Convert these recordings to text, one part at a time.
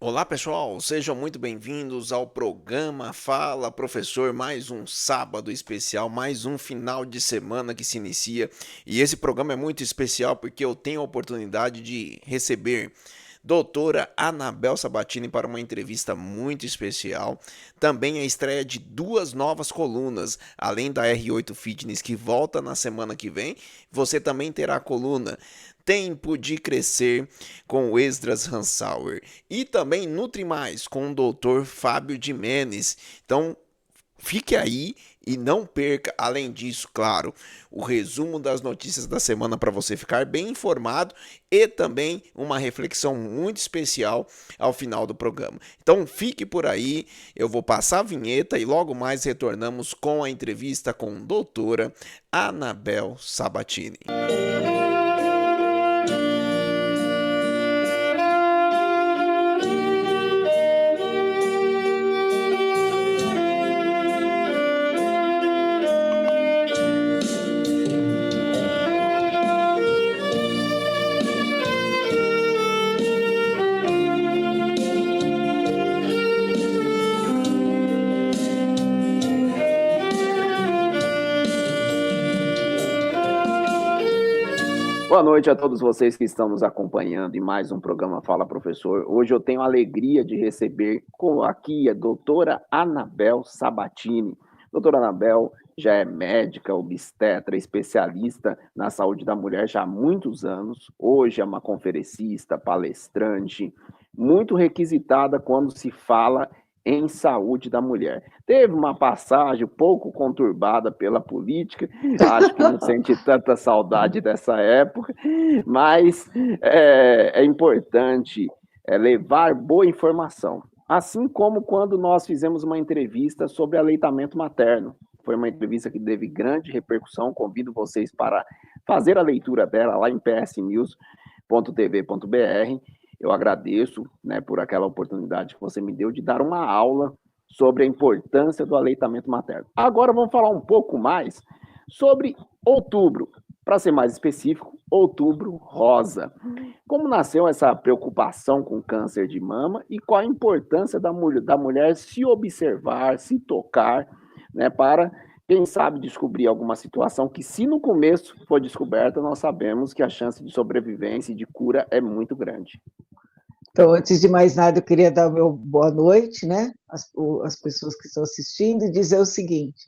Olá pessoal, sejam muito bem-vindos ao programa Fala Professor, mais um sábado especial, mais um final de semana que se inicia. E esse programa é muito especial porque eu tenho a oportunidade de receber doutora Anabel Sabatini para uma entrevista muito especial. Também a estreia de duas novas colunas, além da R8 Fitness que volta na semana que vem, você também terá a coluna Tempo de Crescer com o Esdras Hansauer e também Nutri Mais com o Dr. Fábio Jimenez. Então, fique aí e não perca, além disso, claro, o resumo das notícias da semana para você ficar bem informado e também uma reflexão muito especial ao final do programa. Então fique por aí, eu vou passar a vinheta e logo mais retornamos com a entrevista com a doutora Anabel Sabatini. Boa noite a todos vocês que estão nos acompanhando em mais um programa Fala Professor. Hoje eu tenho a alegria de receber aqui a doutora Anabel Sabatini. Doutora Anabel já é médica, obstetra, especialista na saúde da mulher já há muitos anos. Hoje é uma conferencista, palestrante, muito requisitada quando se fala em saúde da mulher. Teve uma passagem pouco conturbada pela política, acho que não sente tanta saudade dessa época, mas é importante levar boa informação. Assim como quando nós fizemos uma entrevista sobre aleitamento materno. Foi uma entrevista que teve grande repercussão, convido vocês para fazer a leitura dela lá em psnews.tv.br. Eu agradeço, por aquela oportunidade que você me deu de dar uma aula sobre a importância do aleitamento materno. Agora vamos falar um pouco mais sobre outubro. Para ser mais específico, outubro rosa. Como nasceu essa preocupação com câncer de mama e qual a importância da mulher se observar, se tocar, para, quem sabe, descobrir alguma situação que, se no começo for descoberta, nós sabemos que a chance de sobrevivência e de cura é muito grande. Então, antes de mais nada, eu queria dar o meu boa noite, às pessoas que estão assistindo, e dizer o seguinte: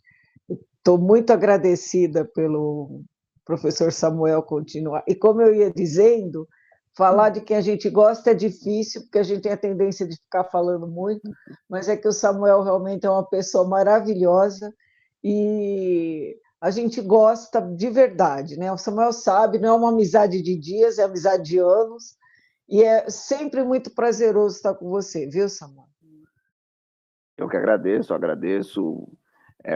estou muito agradecida pelo professor Samuel continuar. E como eu ia dizendo, falar de quem a gente gosta é difícil, porque a gente tem a tendência de ficar falando muito, mas é que o Samuel realmente é uma pessoa maravilhosa e a gente gosta de verdade, né? O Samuel sabe, não é uma amizade de dias, é amizade de anos, e é sempre muito prazeroso estar com você, viu, Samuel? Eu que agradeço.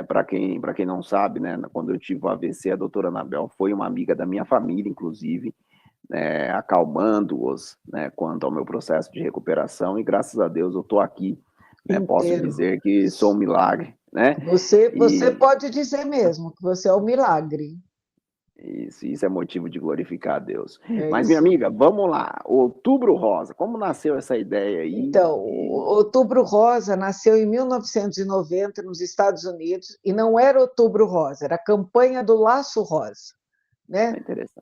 Para quem não sabe, quando eu tive o AVC, a doutora Anabel foi uma amiga da minha família, inclusive, acalmando-os quanto ao meu processo de recuperação, e graças a Deus eu estou aqui, posso dizer que sou um milagre. Você pode dizer mesmo que você é um milagre. Isso é motivo de glorificar a Deus. Mas, minha amiga, vamos lá. Outubro Rosa, como nasceu essa ideia aí? Então, o Outubro Rosa nasceu em 1990 nos Estados Unidos, e não era Outubro Rosa, era a campanha do Laço Rosa,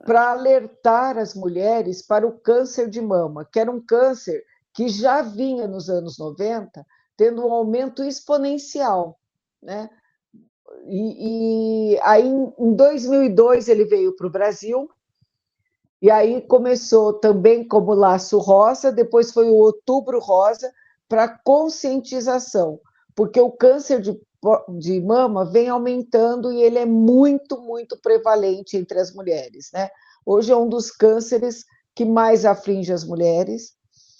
para alertar as mulheres para o câncer de mama, que era um câncer que já vinha nos anos 90 tendo um aumento exponencial, E aí, em 2002, ele veio para o Brasil, e aí começou também como Laço Rosa, depois foi o Outubro Rosa, para conscientização, porque o câncer de mama vem aumentando e ele é muito, muito prevalente entre as mulheres. Hoje é um dos cânceres que mais aflige as mulheres,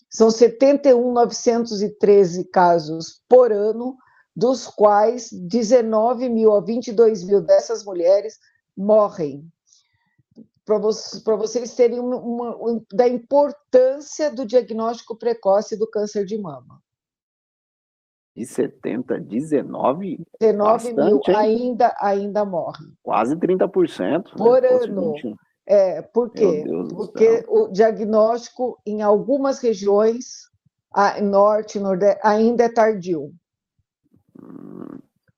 são 71.913 casos por ano, dos quais 19 mil a 22 mil dessas mulheres morrem. Para vocês terem da importância do diagnóstico precoce do câncer de mama. De 70, 19? 19 mil ainda morrem. Quase 30%. Por ano. Por quê? Porque o diagnóstico, em algumas regiões, Norte, Nordeste, ainda é tardio.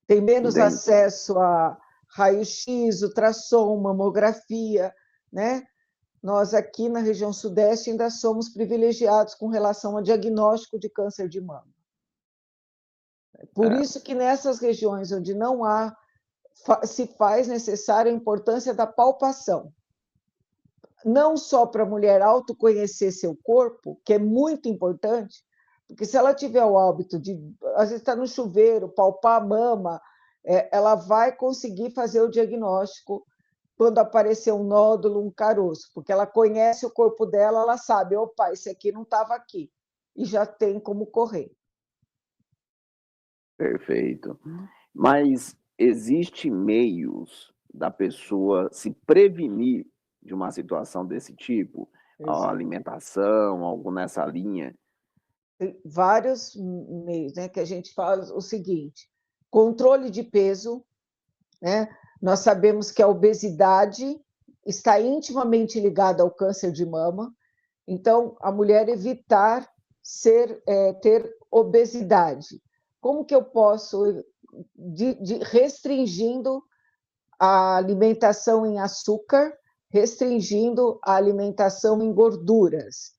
Tem menos acesso a raio-x, ultrassom, mamografia, né? Nós aqui na região Sudeste ainda somos privilegiados com relação ao diagnóstico de câncer de mama. Por isso que nessas regiões onde não há, se faz necessária a importância da palpação. Não só para a mulher autoconhecer seu corpo, que é muito importante, porque se ela tiver o hábito de, às vezes está no chuveiro, palpar a mama, ela vai conseguir fazer o diagnóstico quando aparecer um nódulo, um caroço, porque ela conhece o corpo dela, ela sabe, opa, esse aqui não estava aqui, e já tem como correr. Perfeito. Mas existe meios da pessoa se prevenir de uma situação desse tipo? A alimentação, algo nessa linha? Tem vários meios, né, que a gente faz o seguinte: controle de peso, né? Nós sabemos que a obesidade está intimamente ligada ao câncer de mama, então a mulher evitar ter obesidade. Como que eu posso restringindo a alimentação em açúcar, restringindo a alimentação em gorduras,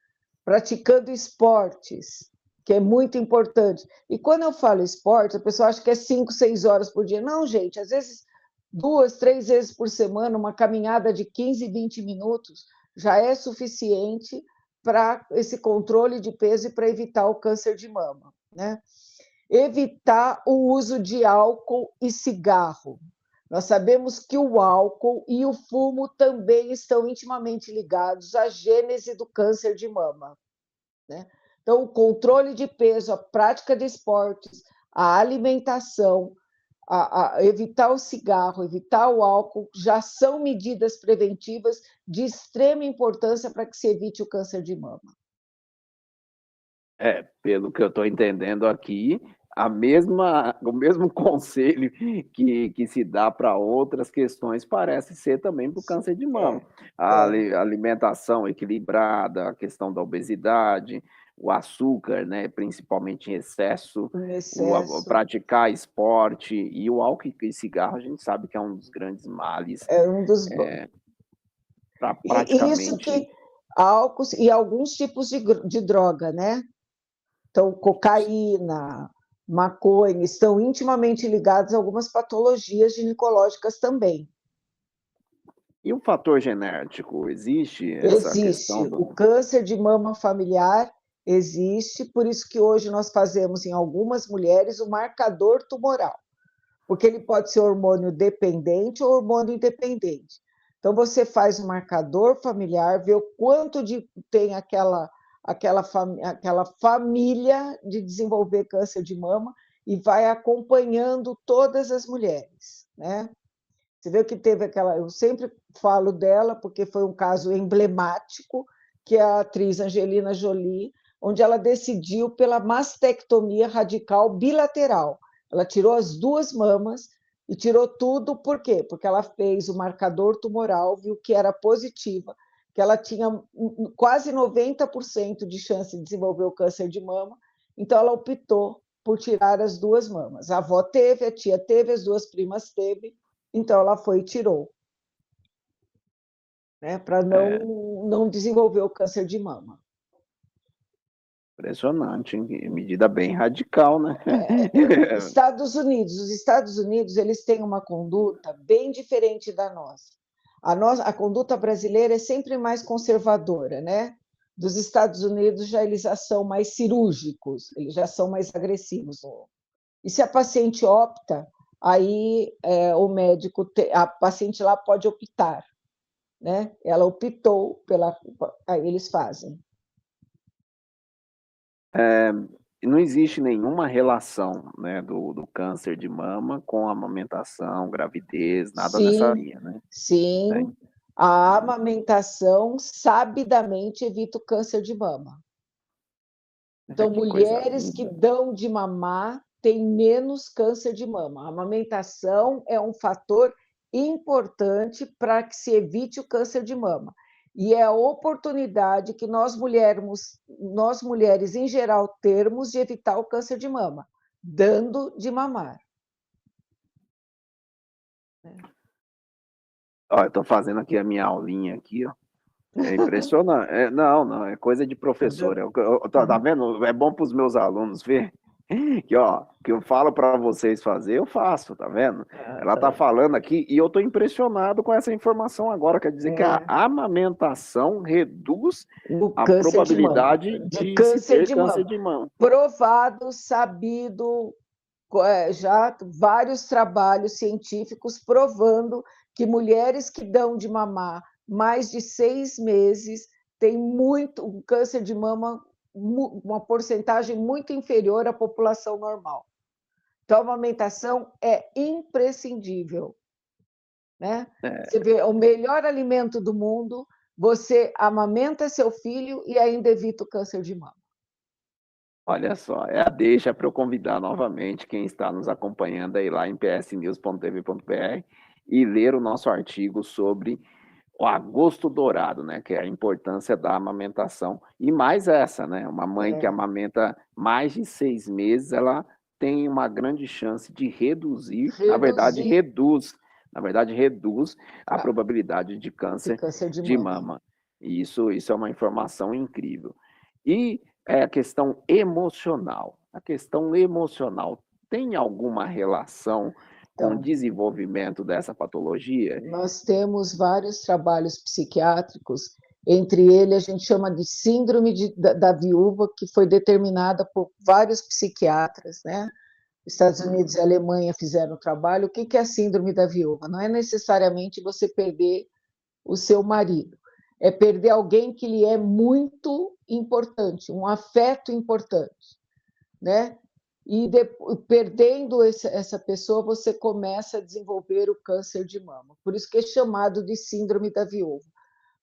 praticando esportes, que é muito importante. E quando eu falo esporte, a pessoa acha que é 5, 6 horas por dia. Não, gente, às vezes 2, 3 vezes por semana, uma caminhada de 15, 20 minutos já é suficiente para esse controle de peso e para evitar o câncer de mama, né? Evitar o uso de álcool e cigarro. Nós sabemos que o álcool e o fumo também estão intimamente ligados à gênese do câncer de mama, né? Então, o controle de peso, a prática de esportes, a alimentação, evitar o cigarro, evitar o álcool, já são medidas preventivas de extrema importância para que se evite o câncer de mama. Pelo que eu estou entendendo aqui, o mesmo conselho que se dá para outras questões parece ser também para o câncer de mama. A alimentação equilibrada, a questão da obesidade, o açúcar, né, principalmente em excesso, praticar esporte e o álcool e cigarro, a gente sabe que é um dos grandes males. É um dos... praticamente... Isso que álcool e alguns tipos de droga, né? Então, cocaína, maconha, estão intimamente ligados a algumas patologias ginecológicas também. E o fator genético, existe essa questão? Existe. O câncer de mama familiar existe, por isso que hoje nós fazemos em algumas mulheres o marcador tumoral, porque ele pode ser hormônio dependente ou hormônio independente. Então, você faz o marcador familiar, vê o quanto tem aquela família de desenvolver câncer de mama e vai acompanhando todas as mulheres, né? Você vê que teve aquela... Eu sempre falo dela porque foi um caso emblemático, que é a atriz Angelina Jolie, onde ela decidiu pela mastectomia radical bilateral. Ela tirou as 2 mamas e tirou tudo, por quê? Porque ela fez o marcador tumoral, viu que era positiva, que ela tinha quase 90% de chance de desenvolver o câncer de mama, então ela optou por tirar as 2 mamas. A avó teve, a tia teve, as 2 primas teve, então ela foi e tirou, né, para não desenvolver o câncer de mama. Impressionante, hein? Medida bem radical, né? Os Estados Unidos eles têm uma conduta bem diferente da nossa. A conduta brasileira é sempre mais conservadora, né? Dos Estados Unidos eles já são mais cirúrgicos, eles já são mais agressivos. E se a paciente opta, aí o médico, a paciente lá pode optar, né? Ela optou aí eles fazem. Não existe nenhuma relação, né, do câncer de mama com amamentação, gravidez, nada nessa linha, né? Sim, a amamentação sabidamente evita o câncer de mama. Então, mulheres que dão de mamar têm menos câncer de mama. A amamentação é um fator importante para que se evite o câncer de mama. E é a oportunidade que nós mulheres em geral temos de evitar o câncer de mama, dando de mamar. Ó, eu estou fazendo aqui a minha aulinha aqui, ó. É impressionante. Não, é coisa de professor. Tá vendo? É bom para os meus alunos ver que, ó, que eu falo para vocês fazer, eu faço, tá vendo? Ela tá falando aqui e eu estou impressionado com essa informação agora. Quer dizer que a amamentação reduz a probabilidade de câncer ter câncer de mama. Provado, sabido, já vários trabalhos científicos provando que mulheres que dão de mamar mais de 6 meses têm um câncer de mama, uma porcentagem muito inferior à população normal. Então, a amamentação é imprescindível. Né? Você vê, o melhor alimento do mundo, você amamenta seu filho e ainda evita o câncer de mama. Olha só, é a deixa para eu convidar novamente quem está nos acompanhando aí lá em psnews.tv.br e ler o nosso artigo sobre o agosto dourado, né, que é a importância da amamentação. E mais essa, né, uma mãe que amamenta mais de 6 meses, ela tem uma grande chance de reduzir. Na verdade, reduz a probabilidade de câncer de mama. E isso é uma informação incrível. E a questão emocional. A questão emocional tem alguma relação com o desenvolvimento dessa patologia? Nós temos vários trabalhos psiquiátricos, entre eles a gente chama de síndrome da viúva, que foi determinada por vários psiquiatras, né? Estados Unidos e Alemanha fizeram o trabalho. O que é a síndrome da viúva? Não é necessariamente você perder o seu marido, é perder alguém que lhe é muito importante, um afeto importante, né? E perdendo essa pessoa, você começa a desenvolver o câncer de mama. Por isso que é chamado de síndrome da viúva.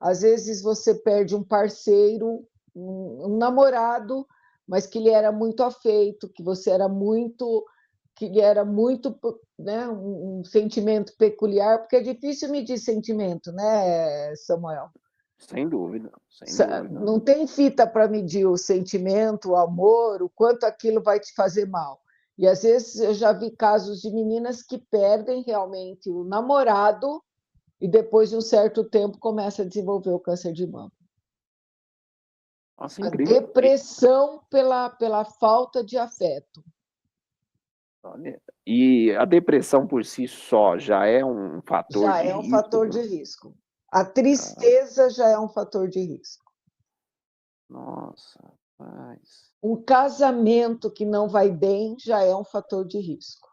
Às vezes você perde um parceiro, um namorado, mas que lhe era muito afeito, que lhe era muito, né, um sentimento peculiar, porque é difícil medir sentimento, né, Samuel? Sem dúvida. Não tem fita para medir o sentimento, o amor, o quanto aquilo vai te fazer mal. E às vezes eu já vi casos de meninas que perdem realmente o namorado e depois de um certo tempo começa a desenvolver o câncer de mama. Nossa, a depressão pela falta de afeto. E a depressão por si só já é um fator de risco? Já é um fator de risco. A tristeza já é um fator de risco. Nossa, rapaz. Um casamento que não vai bem já é um fator de risco.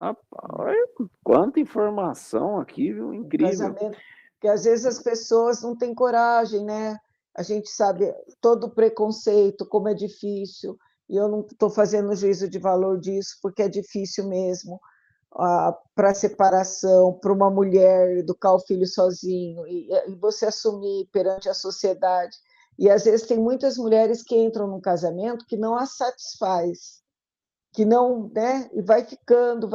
Rapaz, quanta informação aqui, viu? Incrível. Porque às vezes as pessoas não têm coragem, né? A gente sabe todo o preconceito, como é difícil, e eu não estou fazendo juízo de valor disso, porque é difícil mesmo para a separação, para uma mulher educar o filho sozinho, e você assumir perante a sociedade. E às vezes tem muitas mulheres que entram num casamento que não as satisfaz, que não, né? E vai ficando.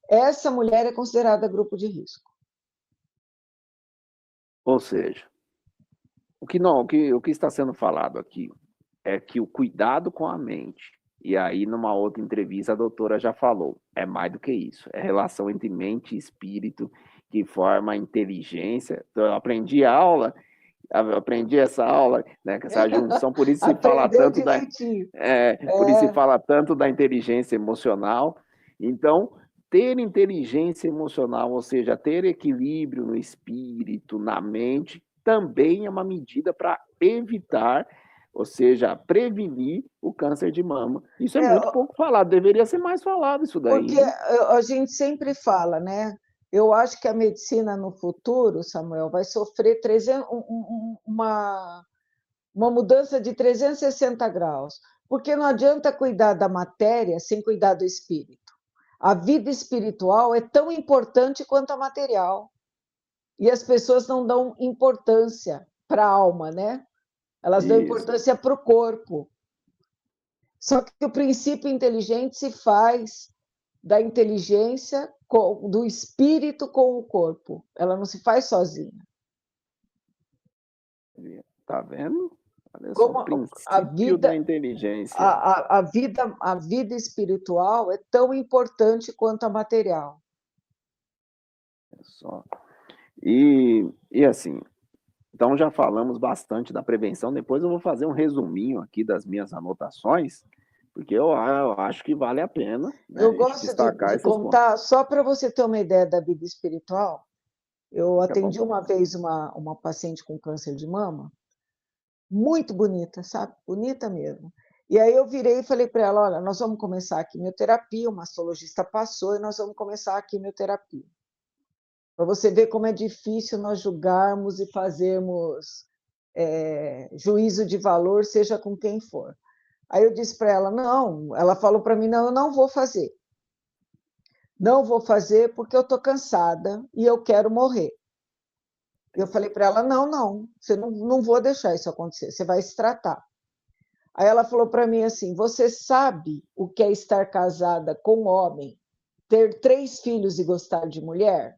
Essa mulher é considerada grupo de risco. Ou seja, o que está sendo falado aqui é que o cuidado com a mente, e aí numa outra entrevista a doutora já falou, é mais do que isso, é relação entre mente e espírito que forma a inteligência. Então, eu aprendi essa aula, né, com essa junção, por isso se fala tanto por isso se fala tanto da inteligência emocional. Então, ter inteligência emocional, ou seja, ter equilíbrio no espírito, na mente, também é uma medida para evitar, ou seja, prevenir o câncer de mama. Isso é muito pouco falado, deveria ser mais falado isso daí. Porque a gente sempre fala, né? Eu acho que a medicina no futuro, Samuel, vai sofrer uma mudança de 360 graus, porque não adianta cuidar da matéria sem cuidar do espírito. A vida espiritual é tão importante quanto a material. E as pessoas não dão importância para a alma, né? Elas dão importância para o corpo. Só que o princípio inteligente se faz da inteligência, do espírito com o corpo. Ela não se faz sozinha. Tá vendo? Olha só, o Como a princípio da vida, inteligência. a vida espiritual é tão importante quanto a material. Olha só. E assim, então já falamos bastante da prevenção. Depois eu vou fazer um resuminho aqui das minhas anotações, porque eu acho que vale a pena, né, Eu a gente gosto destacar de esses pontos. contar, só para você ter uma ideia da vida espiritual, eu Fica à atendi vontade. uma vez uma paciente com câncer de mama, muito bonita, sabe? Bonita mesmo. E aí eu virei e falei para ela, olha, nós vamos começar a quimioterapia, o mastologista passou e nós vamos começar a quimioterapia. Para você ver como é difícil nós julgarmos e fazermos juízo de valor, seja com quem for. Aí eu disse para ela, não, ela falou para mim, não, eu não vou fazer. Não vou fazer porque eu estou cansada e eu quero morrer. Eu falei para ela, não, você não vou deixar isso acontecer, você vai se tratar. Aí ela falou para mim assim, você sabe o que é estar casada com um homem, ter 3 filhos e gostar de mulher?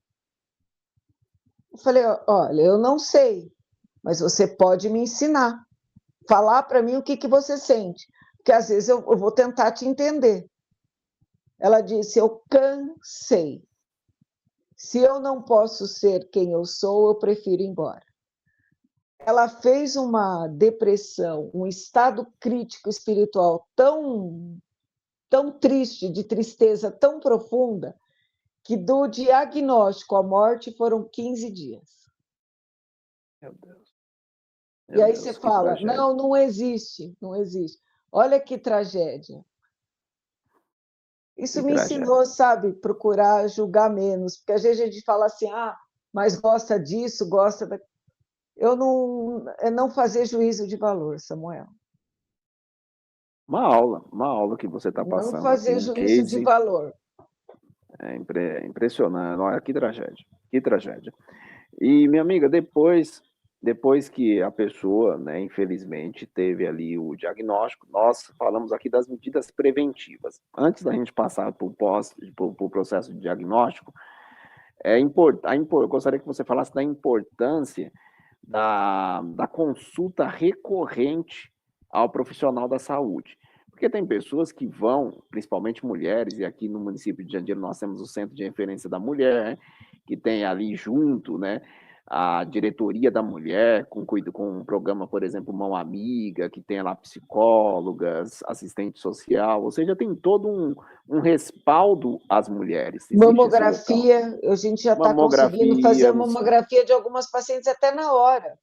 Eu falei, olha, eu não sei, mas você pode me ensinar. Falar para mim o que você sente, porque às vezes eu vou tentar te entender. Ela disse, eu cansei. Se eu não posso ser quem eu sou, eu prefiro ir embora. Ela fez uma depressão, um estado crítico espiritual tão triste, de tristeza tão profunda, que do diagnóstico à morte foram 15 dias. Meu Deus. E aí você Deus, que fala, tragédia. não existe, não existe. Olha que tragédia. Isso Que me tragédia. ensinou, sabe, procurar julgar menos, porque às vezes a gente fala assim, mas gosta disso, gosta da... Eu não fazer juízo de valor, Samuel. Uma aula que você está Não passando aqui, fazer um juízo de case. valor. Impressionante. Olha, que tragédia. Que tragédia. E, minha amiga, depois que a pessoa, né, infelizmente, teve ali o diagnóstico, nós falamos aqui das medidas preventivas. Antes da gente passar para o processo de diagnóstico, eu gostaria que você falasse da importância da consulta recorrente ao profissional da saúde. Porque tem pessoas que vão, principalmente mulheres, e aqui no município de Jandira nós temos o Centro de Referência da Mulher, que tem ali junto, né, a diretoria da mulher, com um programa, por exemplo, Mão Amiga, que tem lá psicólogas, assistente social, ou seja, tem todo um respaldo às mulheres. Existe esse local. Mamografia, a gente já está conseguindo fazer Mamografia, a mamografia de algumas pacientes até na hora.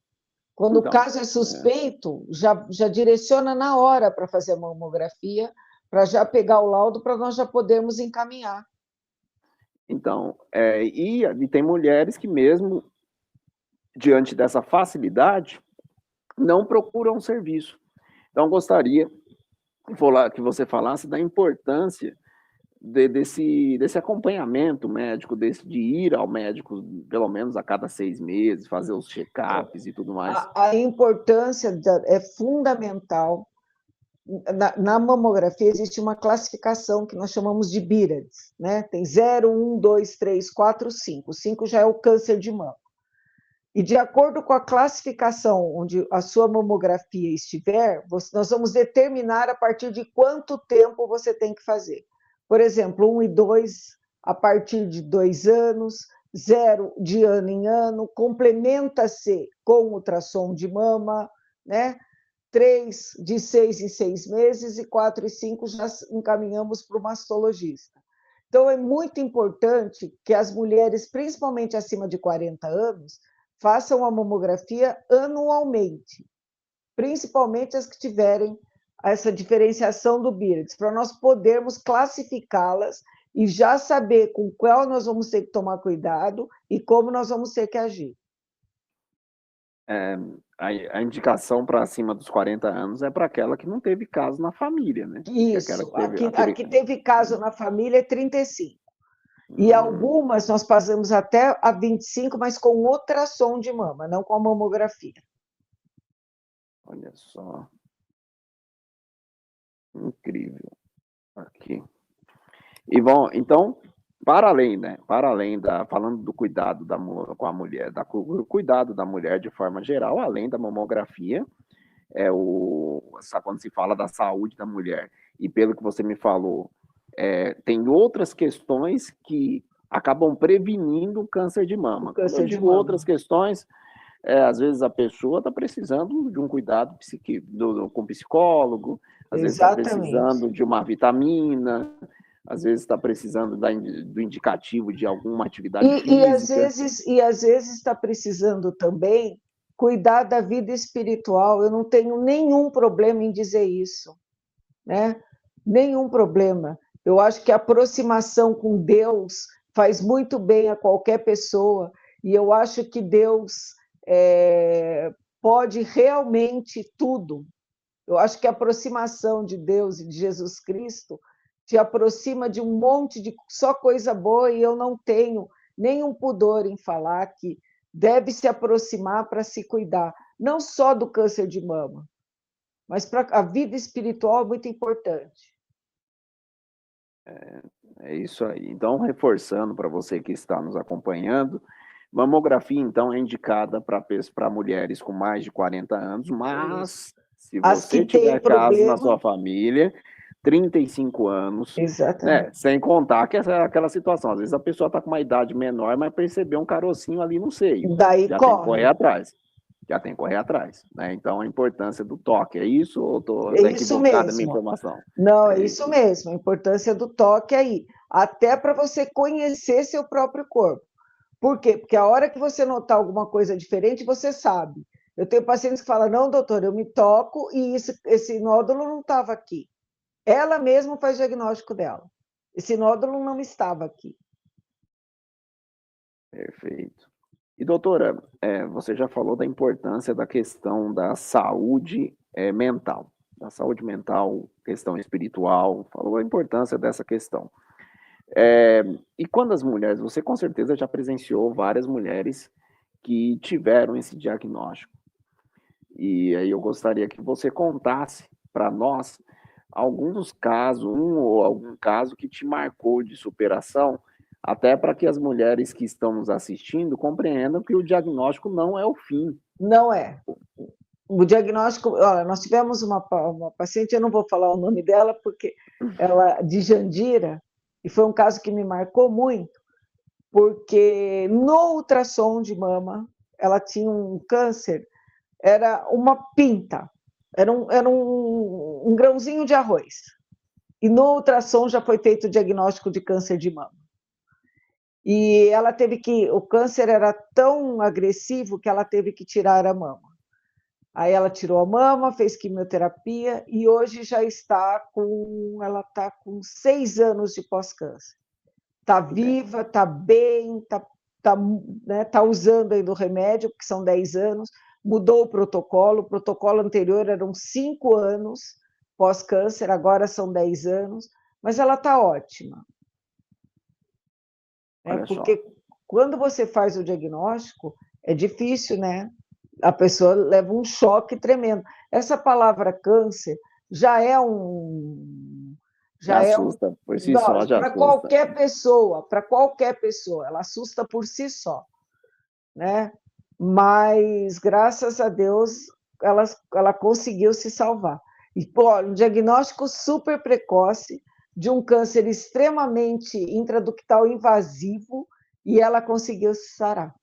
Quando o então, caso é suspeito, já direciona na hora para fazer a mamografia, para já pegar o laudo, para nós já podermos encaminhar. Então, e tem mulheres que mesmo diante dessa facilidade, não procuram serviço. Então, gostaria que você falasse da importância desse acompanhamento médico, de ir ao médico pelo menos a cada 6 meses, fazer os check-ups e tudo mais. A importância é fundamental. Na mamografia existe uma classificação que nós chamamos de BIRADS, né? Tem 0, 1, 2, 3, 4, 5. 5 já é o câncer de mama. E de acordo com a classificação onde a sua mamografia estiver, nós vamos determinar a partir de quanto tempo você tem que fazer. Por exemplo, 1 e 2 a partir de 2 anos, 0 de ano em ano, complementa-se com ultrassom de mama, né? 3 de 6 em 6 meses e 4 e 5 já encaminhamos para o mastologista. Então, é muito importante que as mulheres, principalmente acima de 40 anos, façam a mamografia anualmente, principalmente as que tiverem essa diferenciação do BIRADS, para nós podermos classificá-las e já saber com qual nós vamos ter que tomar cuidado e como nós vamos ter que agir. A indicação para acima dos 40 anos é para aquela que não teve caso na família, né? Isso, aqui teve caso na família é 35. E algumas nós passamos até a 25, mas com ultrassom de mama, não com a mamografia. Olha só. Incrível. Aqui. E bom, então, para além, né? Para além falando do cuidado com a mulher, cuidado da mulher de forma geral, além da mamografia, quando se fala da saúde da mulher, e pelo que você me falou, tem outras questões que acabam prevenindo o câncer de mama. Quando eu digo outras questões, às vezes a pessoa está precisando de um cuidado com psicólogo, às vezes está precisando de uma vitamina, às vezes está precisando do indicativo de alguma atividade física. E às vezes está precisando também cuidar da vida espiritual. Eu não tenho nenhum problema em dizer isso, né? Nenhum problema. Eu acho que a aproximação com Deus faz muito bem a qualquer pessoa, e eu acho que Deus pode realmente tudo. Eu acho que a aproximação de Deus e de Jesus Cristo te aproxima de um monte de só coisa boa, e eu não tenho nenhum pudor em falar que deve se aproximar para se cuidar, não só do câncer de mama, mas para a vida espiritual é muito importante. É isso aí. Então, reforçando para você que está nos acompanhando, mamografia, então, é indicada para mulheres com mais de 40 anos, mas se você tiver caso na sua família, 35 anos, né, sem contar que é aquela situação, às vezes a pessoa está com uma idade menor, mas percebeu um carocinho ali no seio. Daí já tem que correr atrás. Já tem que correr atrás, né? Então, a importância do toque, é isso ou estou equivocada na minha informação? Não, é isso mesmo, a importância do toque aí, até para você conhecer seu próprio corpo. Por quê? Porque a hora que você notar alguma coisa diferente, você sabe. Eu tenho pacientes que falam, não, doutor, eu me toco e esse nódulo não estava aqui. Ela mesma faz diagnóstico dela. Esse nódulo não estava aqui. Perfeito. E, doutora, você já falou da importância da questão da saúde mental. Da saúde mental, questão espiritual, falou a importância dessa questão. E quando as mulheres, você com certeza já presenciou várias mulheres que tiveram esse diagnóstico. E aí eu gostaria que você contasse para nós alguns casos, algum caso que te marcou de superação, até para que as mulheres que estão nos assistindo compreendam que o diagnóstico não é o fim. Não é. O diagnóstico, olha, nós tivemos uma paciente, eu não vou falar o nome dela, porque ela de Jandira, e foi um caso que me marcou muito, porque no ultrassom de mama, ela tinha um câncer, era uma pinta, era um grãozinho de arroz. E no ultrassom já foi feito o diagnóstico de câncer de mama. E ela teve o câncer era tão agressivo que ela teve que tirar a mama. Aí ela tirou a mama, fez quimioterapia e hoje já ela está com 6 anos de pós-câncer. Está viva, está bem, tá usando ainda o remédio, porque são 10 anos, mudou o protocolo anterior eram 5 anos pós-câncer, agora são 10 anos, mas ela está ótima. Porque quando você faz o diagnóstico, é difícil, né? A pessoa leva um choque tremendo. Essa palavra câncer já é já assusta, por si só já assusta. Para qualquer pessoa, ela assusta por si só, né? Mas, graças a Deus, ela conseguiu se salvar. E, um diagnóstico super precoce, de um câncer extremamente intraductal invasivo, e ela conseguiu se sarar.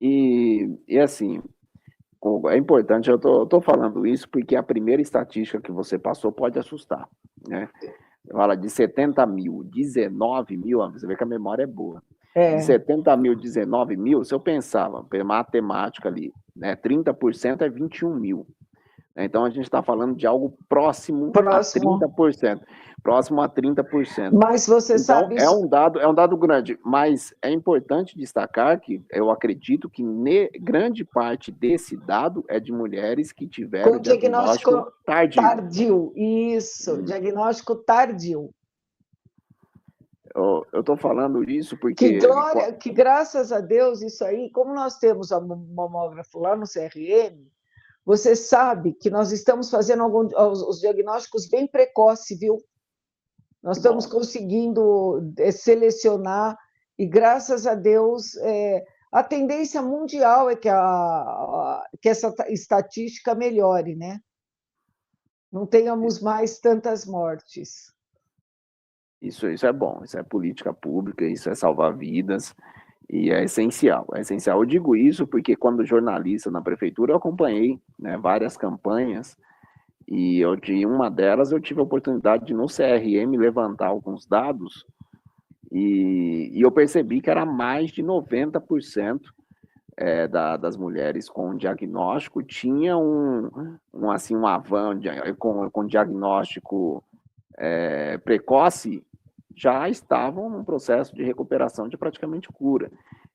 E assim, é importante, eu estou falando isso porque a primeira estatística que você passou pode assustar, né? Fala de 70 mil, 19 mil, você vê que a memória é boa. De 70 mil, 19 mil, se eu pensava, matemática ali, né, 30% é 21 mil. Então, a gente está falando de algo próximo a 30%. Próximo a 30%. Mas você sabe isso. É um dado grande, mas é importante destacar que eu acredito que grande parte desse dado é de mulheres que tiveram diagnóstico tardio. Isso, diagnóstico tardio. Eu estou falando isso porque... Que graças a Deus, isso aí, como nós temos o mamógrafo lá no CRM, você sabe que nós estamos fazendo os diagnósticos bem precoce, viu? Nós estamos conseguindo selecionar, e graças a Deus, a tendência mundial é que essa estatística melhore, né? Não tenhamos mais tantas mortes. Isso é bom, isso é política pública, isso é salvar vidas, e é essencial. É essencial. Eu digo isso porque, quando jornalista na prefeitura, eu acompanhei, né, várias campanhas, e de uma delas eu tive a oportunidade de, no CRM, levantar alguns dados, e eu percebi que era mais de 90% das mulheres com diagnóstico tinha um avanço com diagnóstico precoce, já estavam num processo de recuperação de praticamente cura.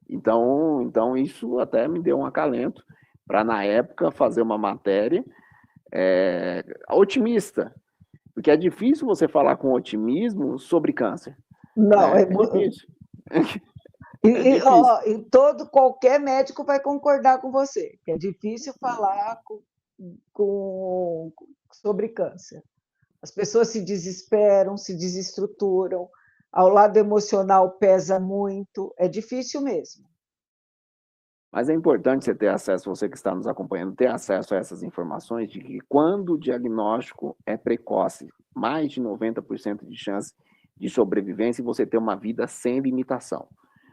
Então isso até me deu um acalento para, na época, fazer uma matéria otimista, porque é difícil você falar com otimismo sobre câncer. Não, é difícil. Qualquer médico vai concordar com você, que é difícil falar sobre câncer. As pessoas se desesperam, se desestruturam, ao lado emocional pesa muito, é difícil mesmo. Mas é importante você ter acesso, você que está nos acompanhando, ter acesso a essas informações de que, quando o diagnóstico é precoce, mais de 90% de chance de sobrevivência, e você ter uma vida sem limitação.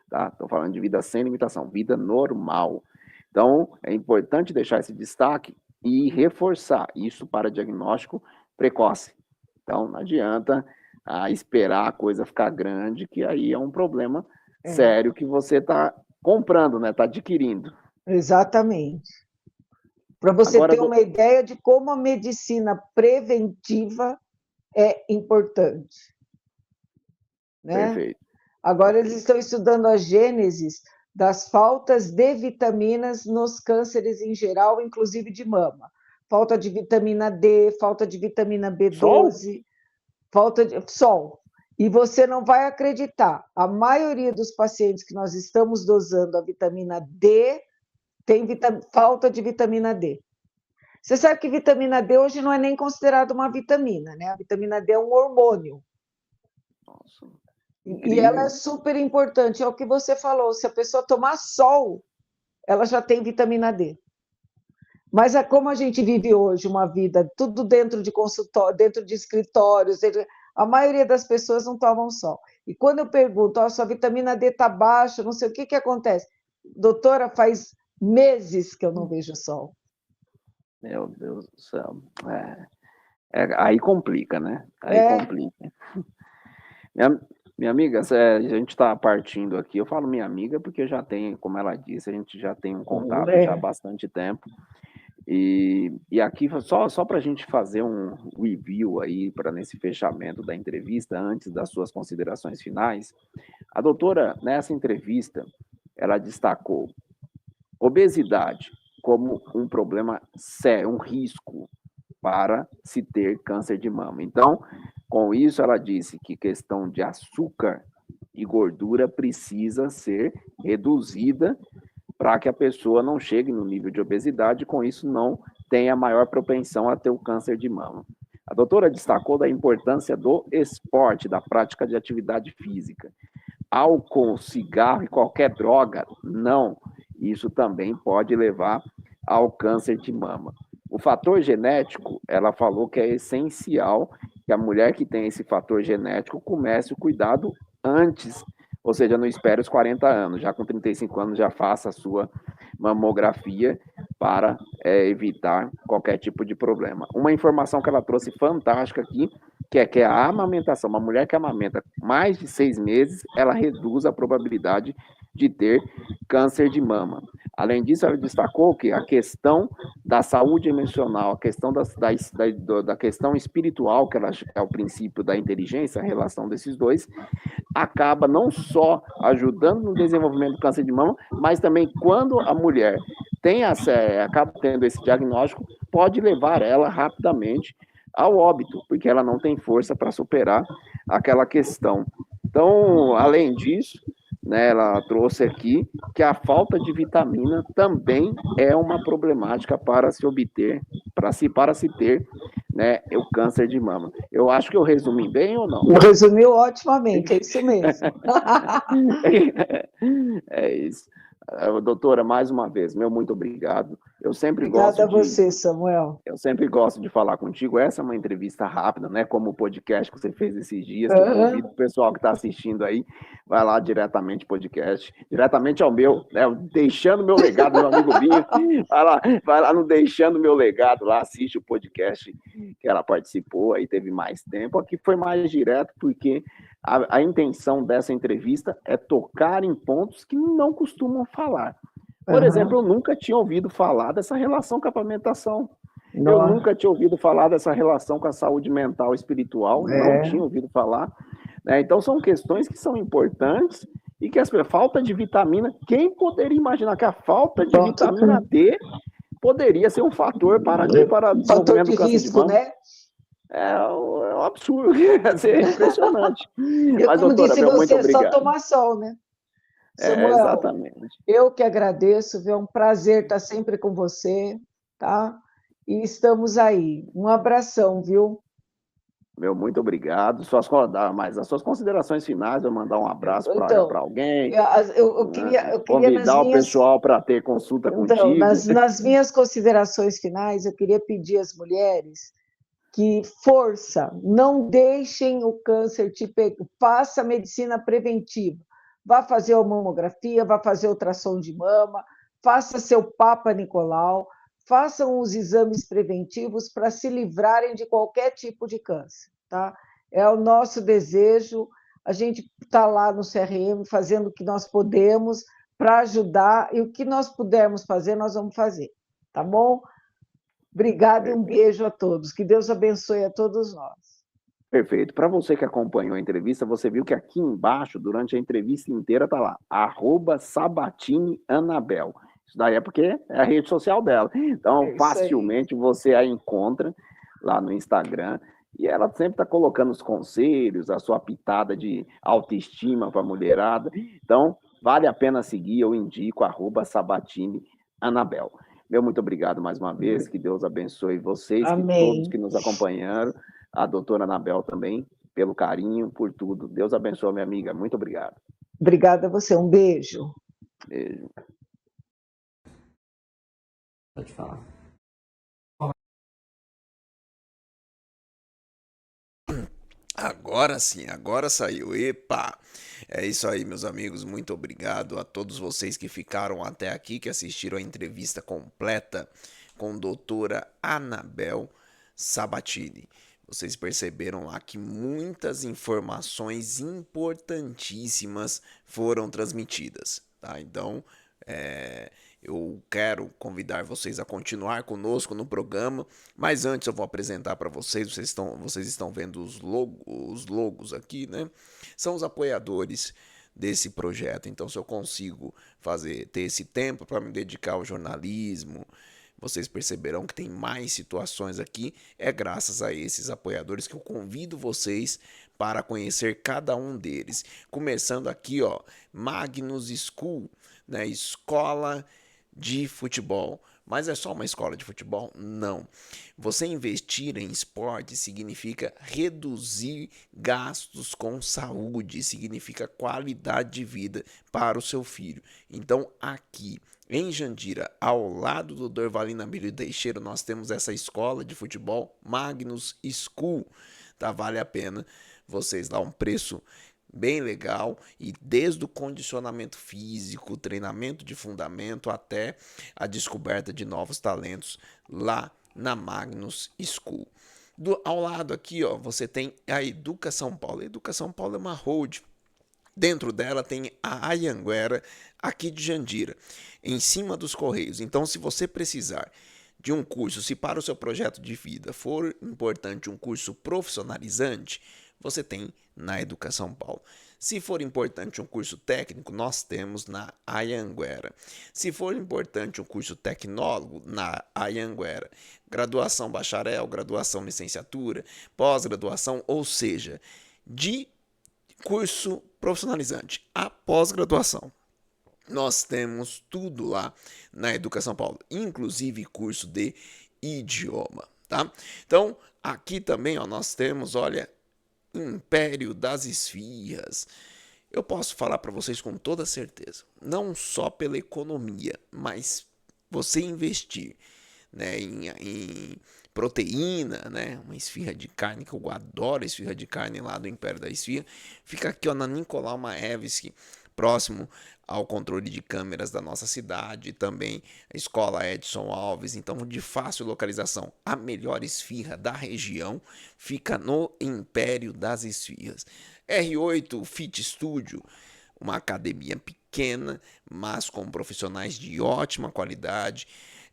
Tá? Estou falando de vida sem limitação, vida normal. Então, é importante deixar esse destaque e reforçar isso para diagnóstico precoce. Então, não adianta esperar a coisa ficar grande, que aí é um problema sério que você está comprando, né? Está adquirindo. Exatamente. Para você ter uma ideia de como a medicina preventiva é importante. Né? Perfeito. Agora eles estão estudando a gênese das faltas de vitaminas nos cânceres em geral, inclusive de mama. Falta de vitamina D, falta de vitamina B12, falta de sol. E você não vai acreditar, a maioria dos pacientes que nós estamos dosando a vitamina D tem falta de vitamina D. Você sabe que vitamina D hoje não é nem considerada uma vitamina, né? A vitamina D é um hormônio. Nossa. E ela é super importante, é o que você falou, se a pessoa tomar sol, ela já tem vitamina D. Mas como a gente vive hoje uma vida tudo dentro de consultório, dentro de escritórios, a maioria das pessoas não tomam sol. E quando eu pergunto, sua vitamina D está baixa, não sei o que acontece. Doutora, faz meses que eu não vejo sol. Meu Deus do céu. Aí complica, né? Complica. Minha amiga, a gente está partindo aqui, eu falo minha amiga porque já tem, como ela disse, a gente já tem um contato já há bastante tempo. E aqui, só para a gente fazer um review aí, nesse fechamento da entrevista, antes das suas considerações finais, a doutora, nessa entrevista, ela destacou obesidade como um problema sério, um risco para se ter câncer de mama. Então, com isso, ela disse que questão de açúcar e gordura precisa ser reduzida para que a pessoa não chegue no nível de obesidade e, com isso, não tenha maior propensão a ter o câncer de mama. A doutora destacou da importância do esporte, da prática de atividade física. Álcool, cigarro e qualquer droga, não. Isso também pode levar ao câncer de mama. O fator genético, ela falou que é essencial que a mulher que tem esse fator genético comece o cuidado antes, ou seja, não espere os 40 anos, já com 35 anos já faça a sua mamografia para evitar qualquer tipo de problema. Uma informação que ela trouxe fantástica aqui, que é a amamentação. Uma mulher que amamenta mais de 6 meses, ela reduz a probabilidade de ter câncer de mama. Além disso, ela destacou que a questão da saúde emocional, a questão da questão espiritual, que é o princípio da inteligência, a relação desses dois, acaba não só ajudando no desenvolvimento do câncer de mama, mas também, quando a mulher acaba tendo esse diagnóstico, pode levar ela rapidamente ao óbito, porque ela não tem força para superar aquela questão. Então, além disso, né, ela trouxe aqui que a falta de vitamina também é uma problemática para se ter né, é o câncer de mama. Eu acho que eu resumi bem ou não? Resumiu otimamente, é isso mesmo. É isso. Doutora, mais uma vez, meu muito obrigado. Obrigada a você, Samuel. Eu sempre gosto de falar contigo. Essa é uma entrevista rápida, né? Como o podcast que você fez esses dias, que eu convido o pessoal que está assistindo aí, vai lá diretamente podcast, diretamente ao meu, né? Deixando meu legado, meu amigo Binho, vai lá no Deixando Meu Legado, lá assiste o podcast que ela participou, aí teve mais tempo. Aqui foi mais direto, porque a intenção dessa entrevista é tocar em pontos que não costumam falar. Por exemplo, eu nunca tinha ouvido falar dessa relação com a amamentação. Eu nunca tinha ouvido falar dessa relação com a saúde mental e espiritual, não tinha ouvido falar. Né? Então, são questões que são importantes e que falta de vitamina, quem poderia imaginar que a falta de vitamina D poderia ser um fator para desenvolvimento do câncer de mama? Né? É um absurdo, é impressionante. Mas, como doutora, disse você, é só tomar sol, né? Samuel, exatamente. Eu que agradeço, é um prazer estar sempre com você, tá? E estamos aí. Um abração, viu? Meu, muito obrigado. Mas as suas considerações finais, eu mandar um abraço para alguém. Eu queria convidar o pessoal para ter consulta contigo. Nas minhas considerações finais, eu queria pedir às mulheres que força, não deixem o câncer te pegar, faça medicina preventiva. Vá fazer a mamografia, vá fazer ultrassom de mama, faça seu Papa Nicolau, façam os exames preventivos para se livrarem de qualquer tipo de câncer. Tá? É o nosso desejo, a gente está lá no CRM fazendo o que nós podemos para ajudar, e o que nós pudermos fazer, nós vamos fazer. Tá bom? Obrigada e um beijo a todos. Que Deus abençoe a todos nós. Perfeito. Para você que acompanhou a entrevista, você viu que aqui embaixo, durante a entrevista inteira, está lá, @SabatineAnabel. Isso daí é porque é a rede social dela. Então, facilmente você a encontra lá no Instagram. E ela sempre está colocando os conselhos, a sua pitada de autoestima para a mulherada. Então, vale a pena seguir, eu indico, @SabatineAnabel. Meu muito obrigado mais uma vez, que Deus abençoe vocês, que todos que nos acompanharam, a doutora Anabel também, pelo carinho, por tudo. Deus abençoe, minha amiga. Muito obrigado. Obrigada a você. Um beijo. Beijo. Pode falar. Agora sim, agora saiu. Epa! É isso aí, meus amigos. Muito obrigado a todos vocês que ficaram até aqui, que assistiram a entrevista completa com a doutora Anabel Sabatini. Vocês perceberam lá que muitas informações importantíssimas foram transmitidas, tá? Então, eu quero convidar vocês a continuar conosco no programa, mas antes eu vou apresentar para vocês estão vendo os logos aqui, né? São os apoiadores desse projeto. Então, se eu consigo ter esse tempo para me dedicar ao jornalismo, vocês perceberão que tem mais situações aqui, é graças a esses apoiadores que eu convido vocês para conhecer cada um deles. Começando aqui, ó, Magnus School, né? Escola de futebol. Mas é só uma escola de futebol? Não. Você investir em esporte significa reduzir gastos com saúde, significa qualidade de vida para o seu filho. Então, aqui em Jandira, ao lado do Dorvalina Abílio Teixeira, nós temos essa escola de futebol, Magnus School. Tá? Vale a pena vocês dar um preço bem legal, e desde o condicionamento físico, treinamento de fundamento até a descoberta de novos talentos lá na Magnus School. Ao lado aqui, ó, você tem a Educa São Paulo. A Educa São Paulo é uma holding. Dentro dela tem a Anhanguera, aqui de Jandira, em cima dos Correios. Então, se você precisar de um curso, se para o seu projeto de vida for importante um curso profissionalizante, você tem na Educação São Paulo. Se for importante um curso técnico, nós temos na Anhanguera. Se for importante um curso tecnólogo, na Anhanguera. Graduação bacharel, graduação licenciatura, pós-graduação, ou seja, de curso profissionalizante a pós-graduação. Nós temos tudo lá na Educação São Paulo, inclusive curso de idioma. tá? Então, aqui também, ó, nós temos, olha, Império das Esfirras. Eu posso falar para vocês com toda certeza, não só pela economia, mas você investir, né, em proteína, né, uma esfirra de carne, que eu adoro esfirra de carne lá do Império da Esfirra, fica aqui, ó, na Nicolau Maevski, próximo ao controle de câmeras da nossa cidade, também a Escola Edson Alves, então de fácil localização. A melhor esfirra da região fica no Império das Esfirras. R8 Fit Studio, uma academia pequena, mas com profissionais de ótima qualidade,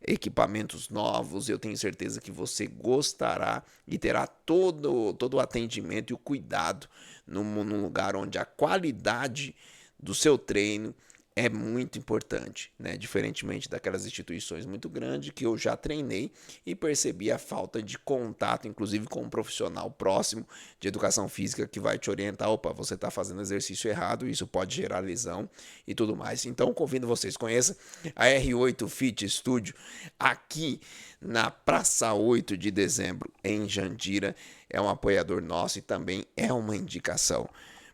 equipamentos novos. Eu tenho certeza que você gostará e terá todo o atendimento e o cuidado num lugar onde a qualidade do seu treino é muito importante, né? Diferentemente daquelas instituições muito grandes que eu já treinei e percebi a falta de contato, inclusive com um profissional próximo de educação física que vai te orientar, opa, você está fazendo exercício errado, isso pode gerar lesão e tudo mais. Então, convido vocês, conheçam a R8 Fit Studio aqui na Praça 8 de Dezembro, em Jandira. É um apoiador nosso e também é uma indicação.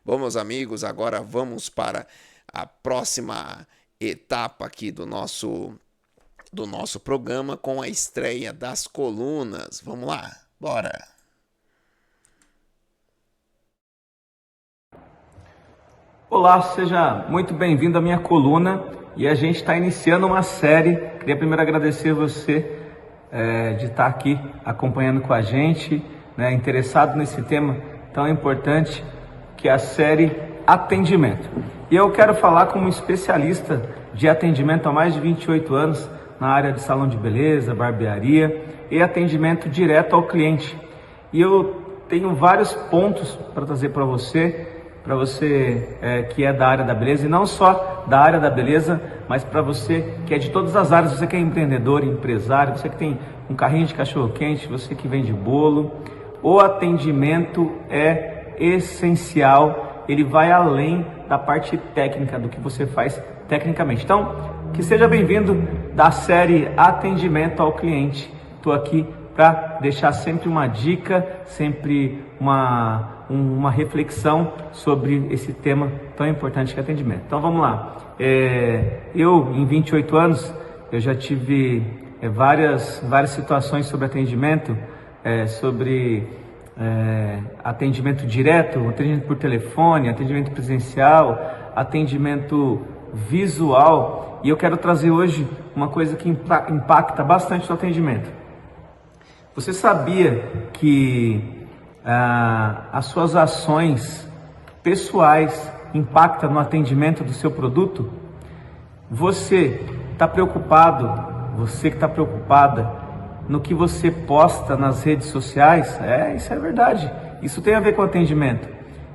Bom, meus amigos, agora vamos para a próxima etapa aqui do nosso programa com a estreia das colunas. Vamos lá, bora! Olá, seja muito bem-vindo à minha coluna e a gente está iniciando uma série. Queria primeiro agradecer você de estar aqui acompanhando com a gente, né, interessado nesse tema tão importante que é a série Atendimento. E eu quero falar como especialista de atendimento há mais de 28 anos na área de salão de beleza, barbearia e atendimento direto ao cliente. E eu tenho vários pontos para trazer para você que é da área da beleza, e não só da área da beleza, mas para você que é de todas as áreas, você que é empreendedor, empresário, você que tem um carrinho de cachorro-quente, você que vende bolo. O atendimento é essencial, ele vai além da parte técnica, do que você faz tecnicamente. Então, que seja bem-vindo da série Atendimento ao Cliente. Estou aqui para deixar sempre uma dica, sempre uma reflexão sobre esse tema tão importante que é atendimento. Então vamos lá. Eu, em 28 anos, eu já tive várias situações sobre atendimento, sobre atendimento direto, atendimento por telefone, atendimento presencial, atendimento visual, e eu quero trazer hoje uma coisa que impacta bastante o atendimento. Você sabia que as suas ações pessoais impactam no atendimento do seu produto? Você está preocupado, você que está preocupada no que você posta nas redes sociais? Isso é verdade. Isso tem a ver com atendimento.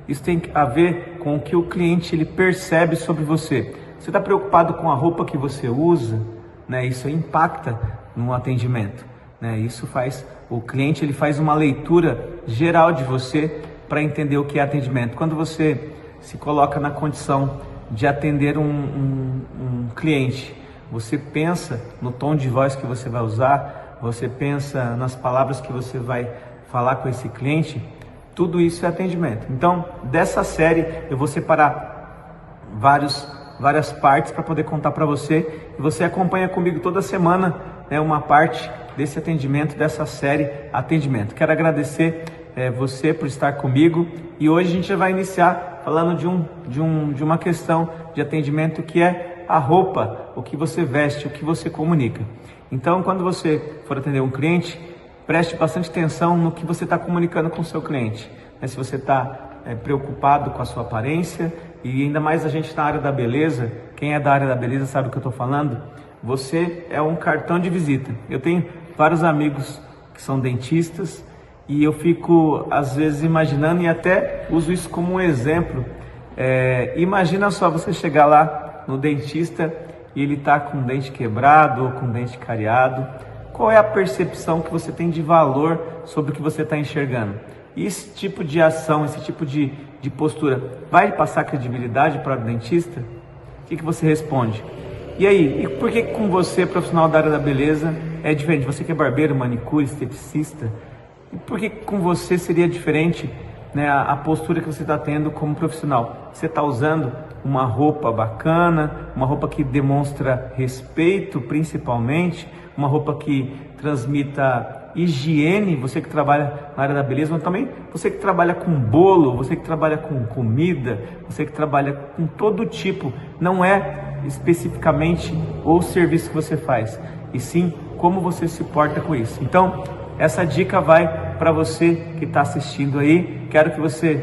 Isso tem a ver com o que o cliente ele percebe sobre você. Você está preocupado com a roupa que você usa, né? Isso impacta no atendimento, né? Isso faz o cliente ele faz uma leitura geral de você para entender o que é atendimento. Quando você se coloca na condição de atender um cliente, você pensa no tom de voz que você vai usar, você pensa nas palavras que você vai falar com esse cliente, tudo isso é atendimento. Então, dessa série, eu vou separar várias partes para poder contar para você, e você acompanha comigo toda semana, né, uma parte desse atendimento, dessa série Atendimento. Quero agradecer você por estar comigo, e hoje a gente vai iniciar falando de uma questão de atendimento que é a roupa, o que você veste, o que você comunica. Então, quando você for atender um cliente, preste bastante atenção no que você está comunicando com o seu cliente. Se você está preocupado com a sua aparência, e ainda mais a gente na área da beleza, quem é da área da beleza sabe o que eu estou falando, você é um cartão de visita. Eu tenho vários amigos que são dentistas, e eu fico às vezes imaginando, e até uso isso como um exemplo. Imagina só você chegar lá no dentista e ele está com o dente quebrado ou com o dente cariado. Qual é a percepção que você tem de valor sobre o que você está enxergando? E esse tipo de ação, esse tipo de postura vai passar credibilidade para o dentista? O que você responde? E aí, e por que com você, profissional da área da beleza, é diferente. Você que é barbeiro, manicure, esteticista, por que com você seria diferente, né, a postura que você está tendo como profissional? Você está usando uma roupa bacana, uma roupa que demonstra respeito, principalmente, uma roupa que transmita higiene, você que trabalha na área da beleza, mas também você que trabalha com bolo, você que trabalha com comida, você que trabalha com todo tipo, não é especificamente o serviço que você faz, e sim como você se porta com isso. Então, essa dica vai para você que está assistindo aí. Quero que você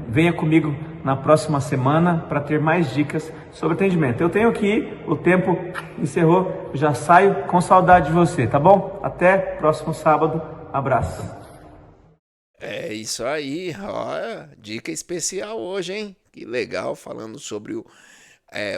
venha comigo na próxima semana para ter mais dicas sobre atendimento. Eu tenho que ir, o tempo encerrou, já saio com saudade de você, tá bom? Até próximo sábado, abraço. É isso aí, ó, dica especial hoje, hein? Que legal, falando sobre o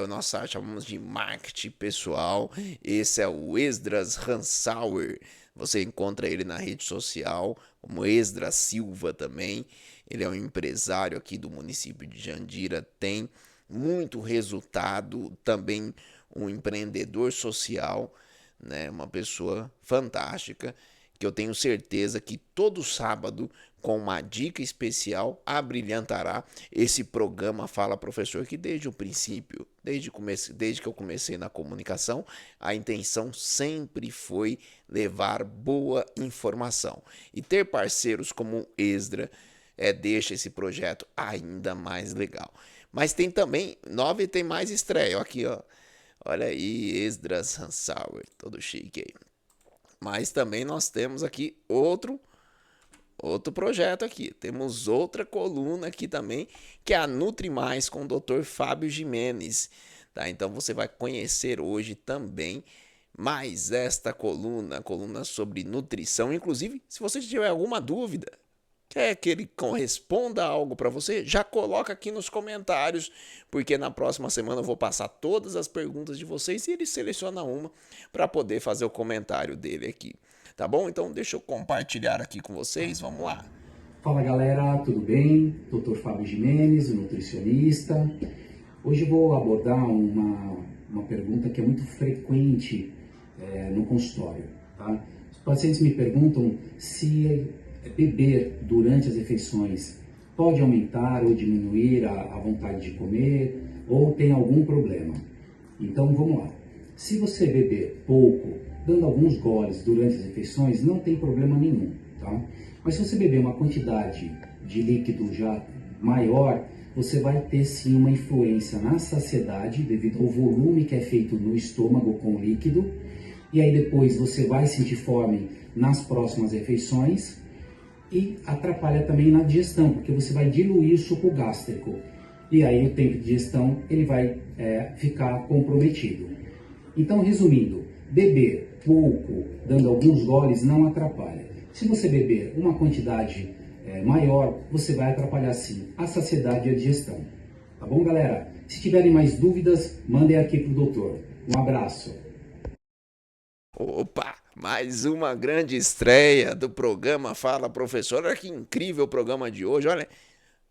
nosso site, chamamos de marketing pessoal. Esse é o Esdras Hansauer. Você encontra ele na rede social, como Esdras Silva também. Ele é um empresário aqui do município de Jandira, tem muito resultado, também um empreendedor social, né? Uma pessoa fantástica, que eu tenho certeza que todo sábado, com uma dica especial, abrilhantará esse programa Fala Professor, que desde o princípio, desde que eu comecei na comunicação, a intenção sempre foi levar boa informação. E ter parceiros como o Esdra deixa esse projeto ainda mais legal. Mas tem também, tem mais estreia, aqui ó, olha aí, Esdras Hansauer, todo chique aí. Mas também nós temos aqui outro projeto aqui. Temos outra coluna aqui também, que é a Nutri Mais com o Dr. Fábio Jimenez. Tá? Então você vai conhecer hoje também mais esta coluna sobre nutrição. Inclusive, se você tiver alguma dúvida, quer que ele corresponda a algo para você, já coloca aqui nos comentários, porque na próxima semana eu vou passar todas as perguntas de vocês e ele seleciona uma para poder fazer o comentário dele aqui. Tá bom? Então deixa eu compartilhar aqui com vocês, vamos lá. Fala galera, tudo bem? Dr. Fábio Jimenez, o nutricionista. Hoje eu vou abordar uma pergunta que é muito frequente no consultório. Tá? Os pacientes me perguntam se beber durante as refeições pode aumentar ou diminuir a vontade de comer ou tem algum problema. Então vamos lá. Se você beber pouco, dando alguns goles durante as refeições, não tem problema nenhum, tá? Mas se você beber uma quantidade de líquido já maior, você vai ter sim uma influência na saciedade devido ao volume que é feito no estômago com o líquido, e aí depois você vai sentir fome nas próximas refeições e atrapalha também na digestão, porque você vai diluir o suco gástrico e aí o tempo de digestão ele vai ficar comprometido. Então, resumindo, beber pouco, dando alguns goles, não atrapalha. Se você beber uma quantidade maior, você vai atrapalhar sim a saciedade e a digestão. Tá bom, galera? Se tiverem mais dúvidas, mandem aqui pro doutor. Um abraço. Opa, mais uma grande estreia do programa Fala Professor. Olha que incrível o programa de hoje, olha.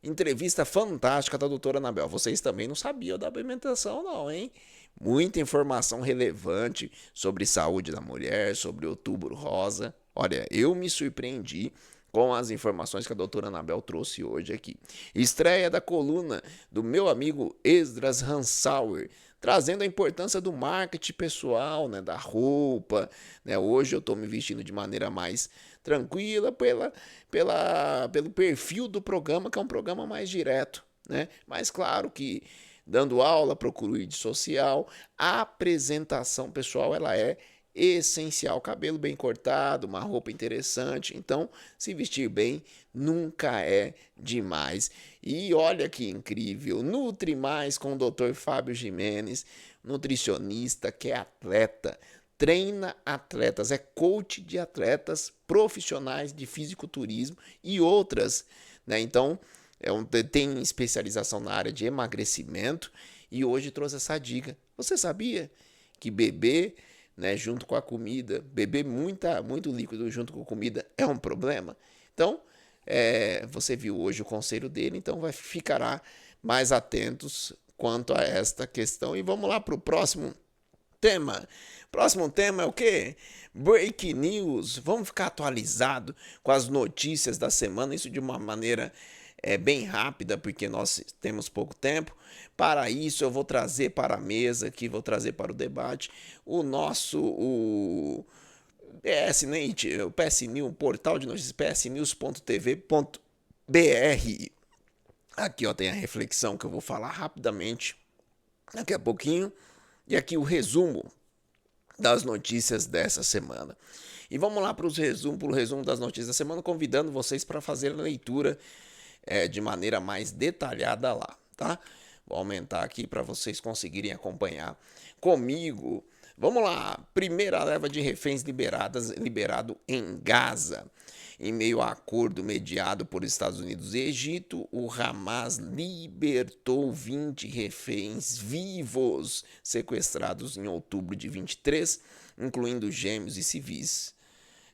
Entrevista fantástica da doutora Anabel. Vocês também não sabiam da alimentação não, hein? Muita informação relevante sobre saúde da mulher, sobre o Outubro Rosa. Olha, eu me surpreendi com as informações que a doutora Anabel trouxe hoje aqui. Estreia da coluna do meu amigo Esdras Hansauer, trazendo a importância do marketing pessoal, né, da roupa. Né? Hoje eu estou me vestindo de maneira mais tranquila pelo perfil do programa, que é um programa mais direto. Né? Mas claro que dando aula, procuro ir de social, a apresentação pessoal ela é essencial. Cabelo bem cortado, uma roupa interessante, então se vestir bem nunca é demais. E olha que incrível, Nutri Mais com o Dr. Fábio Jimenez, nutricionista que é atleta, treina atletas, é coach de atletas profissionais de fisiculturismo e outras, né? Então tem especialização na área de emagrecimento e hoje trouxe essa dica. Você sabia que beber, né, junto com a comida, beber muito líquido junto com a comida é um problema? Então, você viu hoje o conselho dele, então ficará mais atentos quanto a esta questão. E vamos lá para o próximo tema. Próximo tema é o quê? Break News. Vamos ficar atualizado com as notícias da semana, isso de uma maneira bem rápida, porque nós temos pouco tempo. Para isso, eu vou trazer para a mesa aqui, vou trazer para o debate o nosso o PS News, o portal de notícias psnews.tv.br. Aqui ó, tem a reflexão que eu vou falar rapidamente daqui a pouquinho. E aqui o resumo das notícias dessa semana. E vamos lá para o resumo das notícias da semana, convidando vocês para fazer a leitura de maneira mais detalhada lá, tá? Vou aumentar aqui para vocês conseguirem acompanhar comigo. Vamos lá, primeira leva de reféns liberado em Gaza. Em meio a acordo mediado por Estados Unidos e Egito, o Hamas libertou 20 reféns vivos sequestrados em outubro de 23, incluindo gêmeos e civis.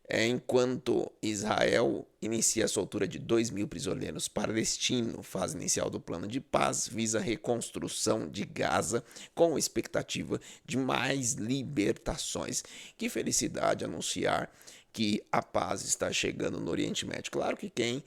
Enquanto Israel inicia a soltura de 2.000 prisioneiros palestinos, fase inicial do plano de paz visa a reconstrução de Gaza com expectativa de mais libertações. Que felicidade anunciar que a paz está chegando no Oriente Médio. Claro que quem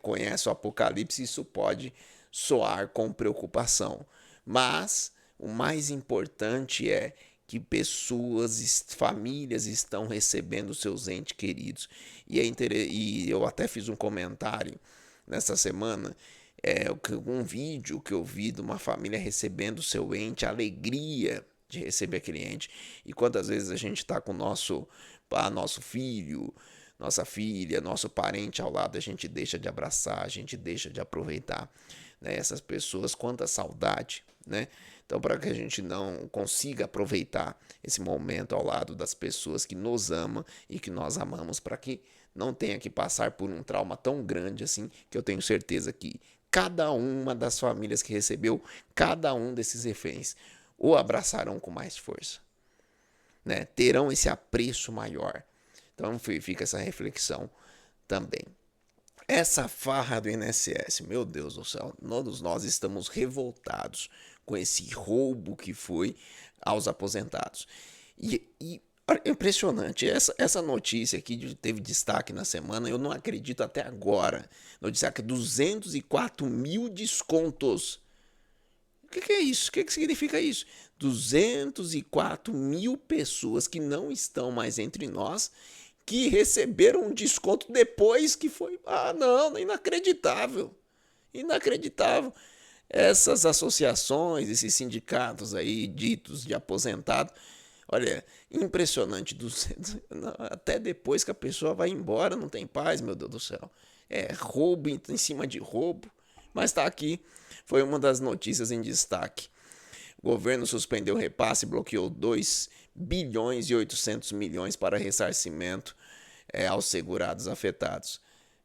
conhece o Apocalipse, isso pode soar com preocupação, mas o mais importante é que pessoas, famílias estão recebendo seus entes queridos. E eu até fiz um comentário nessa semana, um vídeo que eu vi de uma família recebendo seu ente, a alegria de receber aquele ente. E quantas vezes a gente está com nosso filho, nossa filha, nosso parente ao lado, a gente deixa de abraçar, a gente deixa de aproveitar, né, essas pessoas, quanta saudade, né? Então, para que a gente não consiga aproveitar esse momento ao lado das pessoas que nos amam e que nós amamos, para que não tenha que passar por um trauma tão grande assim, que eu tenho certeza que cada uma das famílias que recebeu cada um desses reféns o abraçarão com mais força, né? Terão esse apreço maior. Então fica essa reflexão também. Essa farra do INSS, meu Deus do céu, todos nós estamos revoltados com esse roubo que foi aos aposentados. E impressionante, essa notícia aqui teve destaque na semana, eu não acredito até agora. Notícia que 204 mil descontos. O que é isso? O que significa isso? 204 mil pessoas que não estão mais entre nós, que receberam um desconto depois que foi... não, inacreditável. Inacreditável. Essas associações, esses sindicatos aí ditos de aposentado, olha, impressionante. Até depois que a pessoa vai embora, não tem paz, meu Deus do céu. É roubo em cima de roubo. Mas está aqui, foi uma das notícias em destaque. O governo suspendeu o repasse e bloqueou 2 bilhões e 800 milhões para ressarcimento aos segurados afetados.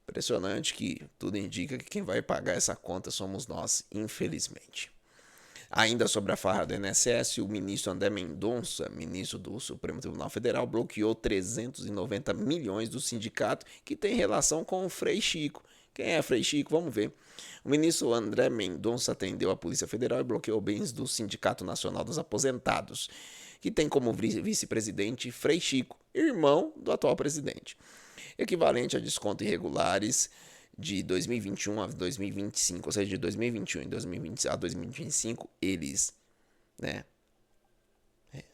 Impressionante que tudo indica que quem vai pagar essa conta somos nós, infelizmente. Ainda sobre a farra do INSS, o ministro André Mendonça, ministro do Supremo Tribunal Federal, bloqueou 390 milhões do sindicato que tem relação com o Frei Chico. Quem é Frei Chico? Vamos ver. O ministro André Mendonça atendeu a Polícia Federal e bloqueou bens do Sindicato Nacional dos Aposentados, que tem como vice-presidente Frei Chico, irmão do atual presidente. Equivalente a desconto irregulares de 2021 a 2025, ou seja, de 2021 a 2025, eles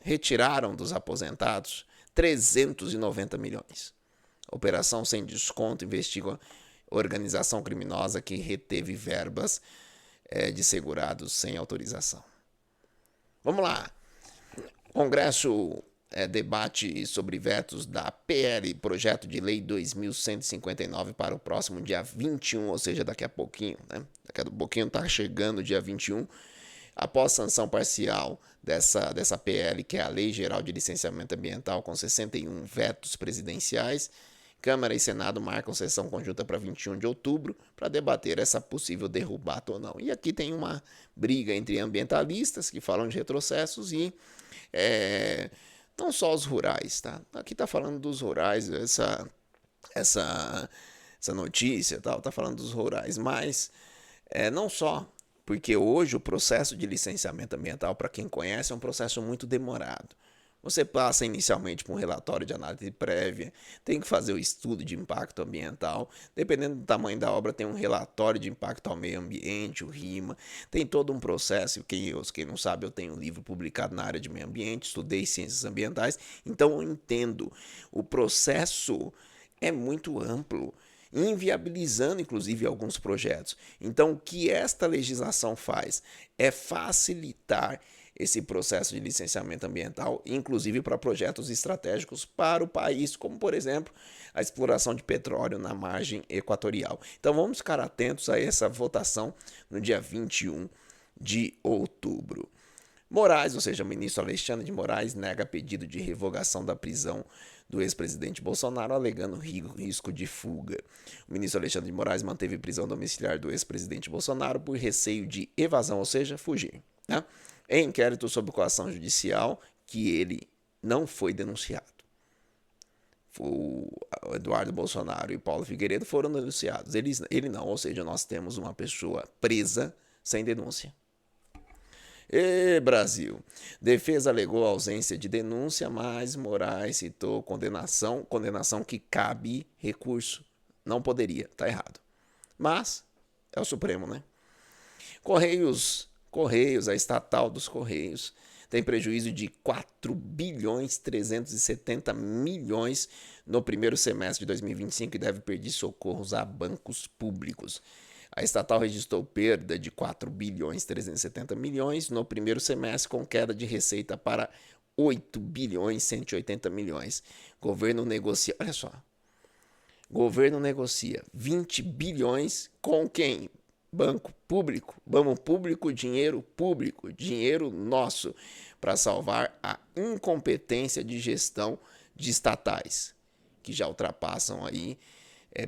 retiraram dos aposentados 390 milhões. Operação sem desconto investiga organização criminosa que reteve verbas de segurados sem autorização. Vamos lá. Congresso debate sobre vetos da PL, Projeto de Lei 2159, para o próximo dia 21, ou seja, daqui a pouquinho, né? Daqui a pouquinho está chegando o dia 21, após sanção parcial dessa PL, que é a Lei Geral de Licenciamento Ambiental, com 61 vetos presidenciais. Câmara e Senado marcam sessão conjunta para 21 de outubro para debater essa possível derrubada ou não. E aqui tem uma briga entre ambientalistas que falam de retrocessos e não só os rurais, tá? Aqui tá falando dos rurais, essa notícia, tá falando dos rurais, mas não só Porque hoje o processo de licenciamento ambiental, para quem conhece, é um processo muito demorado. Você passa inicialmente por um relatório de análise prévia, tem que fazer o estudo de impacto ambiental, dependendo do tamanho da obra, tem um relatório de impacto ao meio ambiente, o RIMA, tem todo um processo. Quem não sabe, eu tenho um livro publicado na área de meio ambiente, estudei ciências ambientais, então eu entendo. O processo é muito amplo, inviabilizando inclusive alguns projetos. Então, o que esta legislação faz é facilitar esse processo de licenciamento ambiental, inclusive para projetos estratégicos para o país, como, por exemplo, a exploração de petróleo na margem equatorial. Então, vamos ficar atentos a essa votação no dia 21 de outubro. Moraes, ou seja, o ministro Alexandre de Moraes, nega pedido de revogação da prisão do ex-presidente Bolsonaro, alegando risco de fuga. O ministro Alexandre de Moraes manteve prisão domiciliar do ex-presidente Bolsonaro por receio de evasão, ou seja, fugir, né? Em inquérito sobre coação judicial que ele não foi denunciado. O Eduardo Bolsonaro e Paulo Figueiredo foram denunciados. Ele não, ou seja, nós temos uma pessoa presa sem denúncia. E Brasil. Defesa alegou ausência de denúncia, mas Moraes citou condenação que cabe recurso. Não poderia, tá errado. Mas é o Supremo, né? Correios, a estatal dos Correios, tem prejuízo de 4 bilhões 370 milhões no primeiro semestre de 2025 e deve pedir socorros a bancos públicos. A estatal registrou perda de 4 bilhões 370 milhões no primeiro semestre, com queda de receita para 8 bilhões 180 milhões. Governo negocia, olha só, governo negocia 20 bilhões com quem? Banco público, dinheiro nosso, para salvar a incompetência de gestão de estatais, que já ultrapassam aí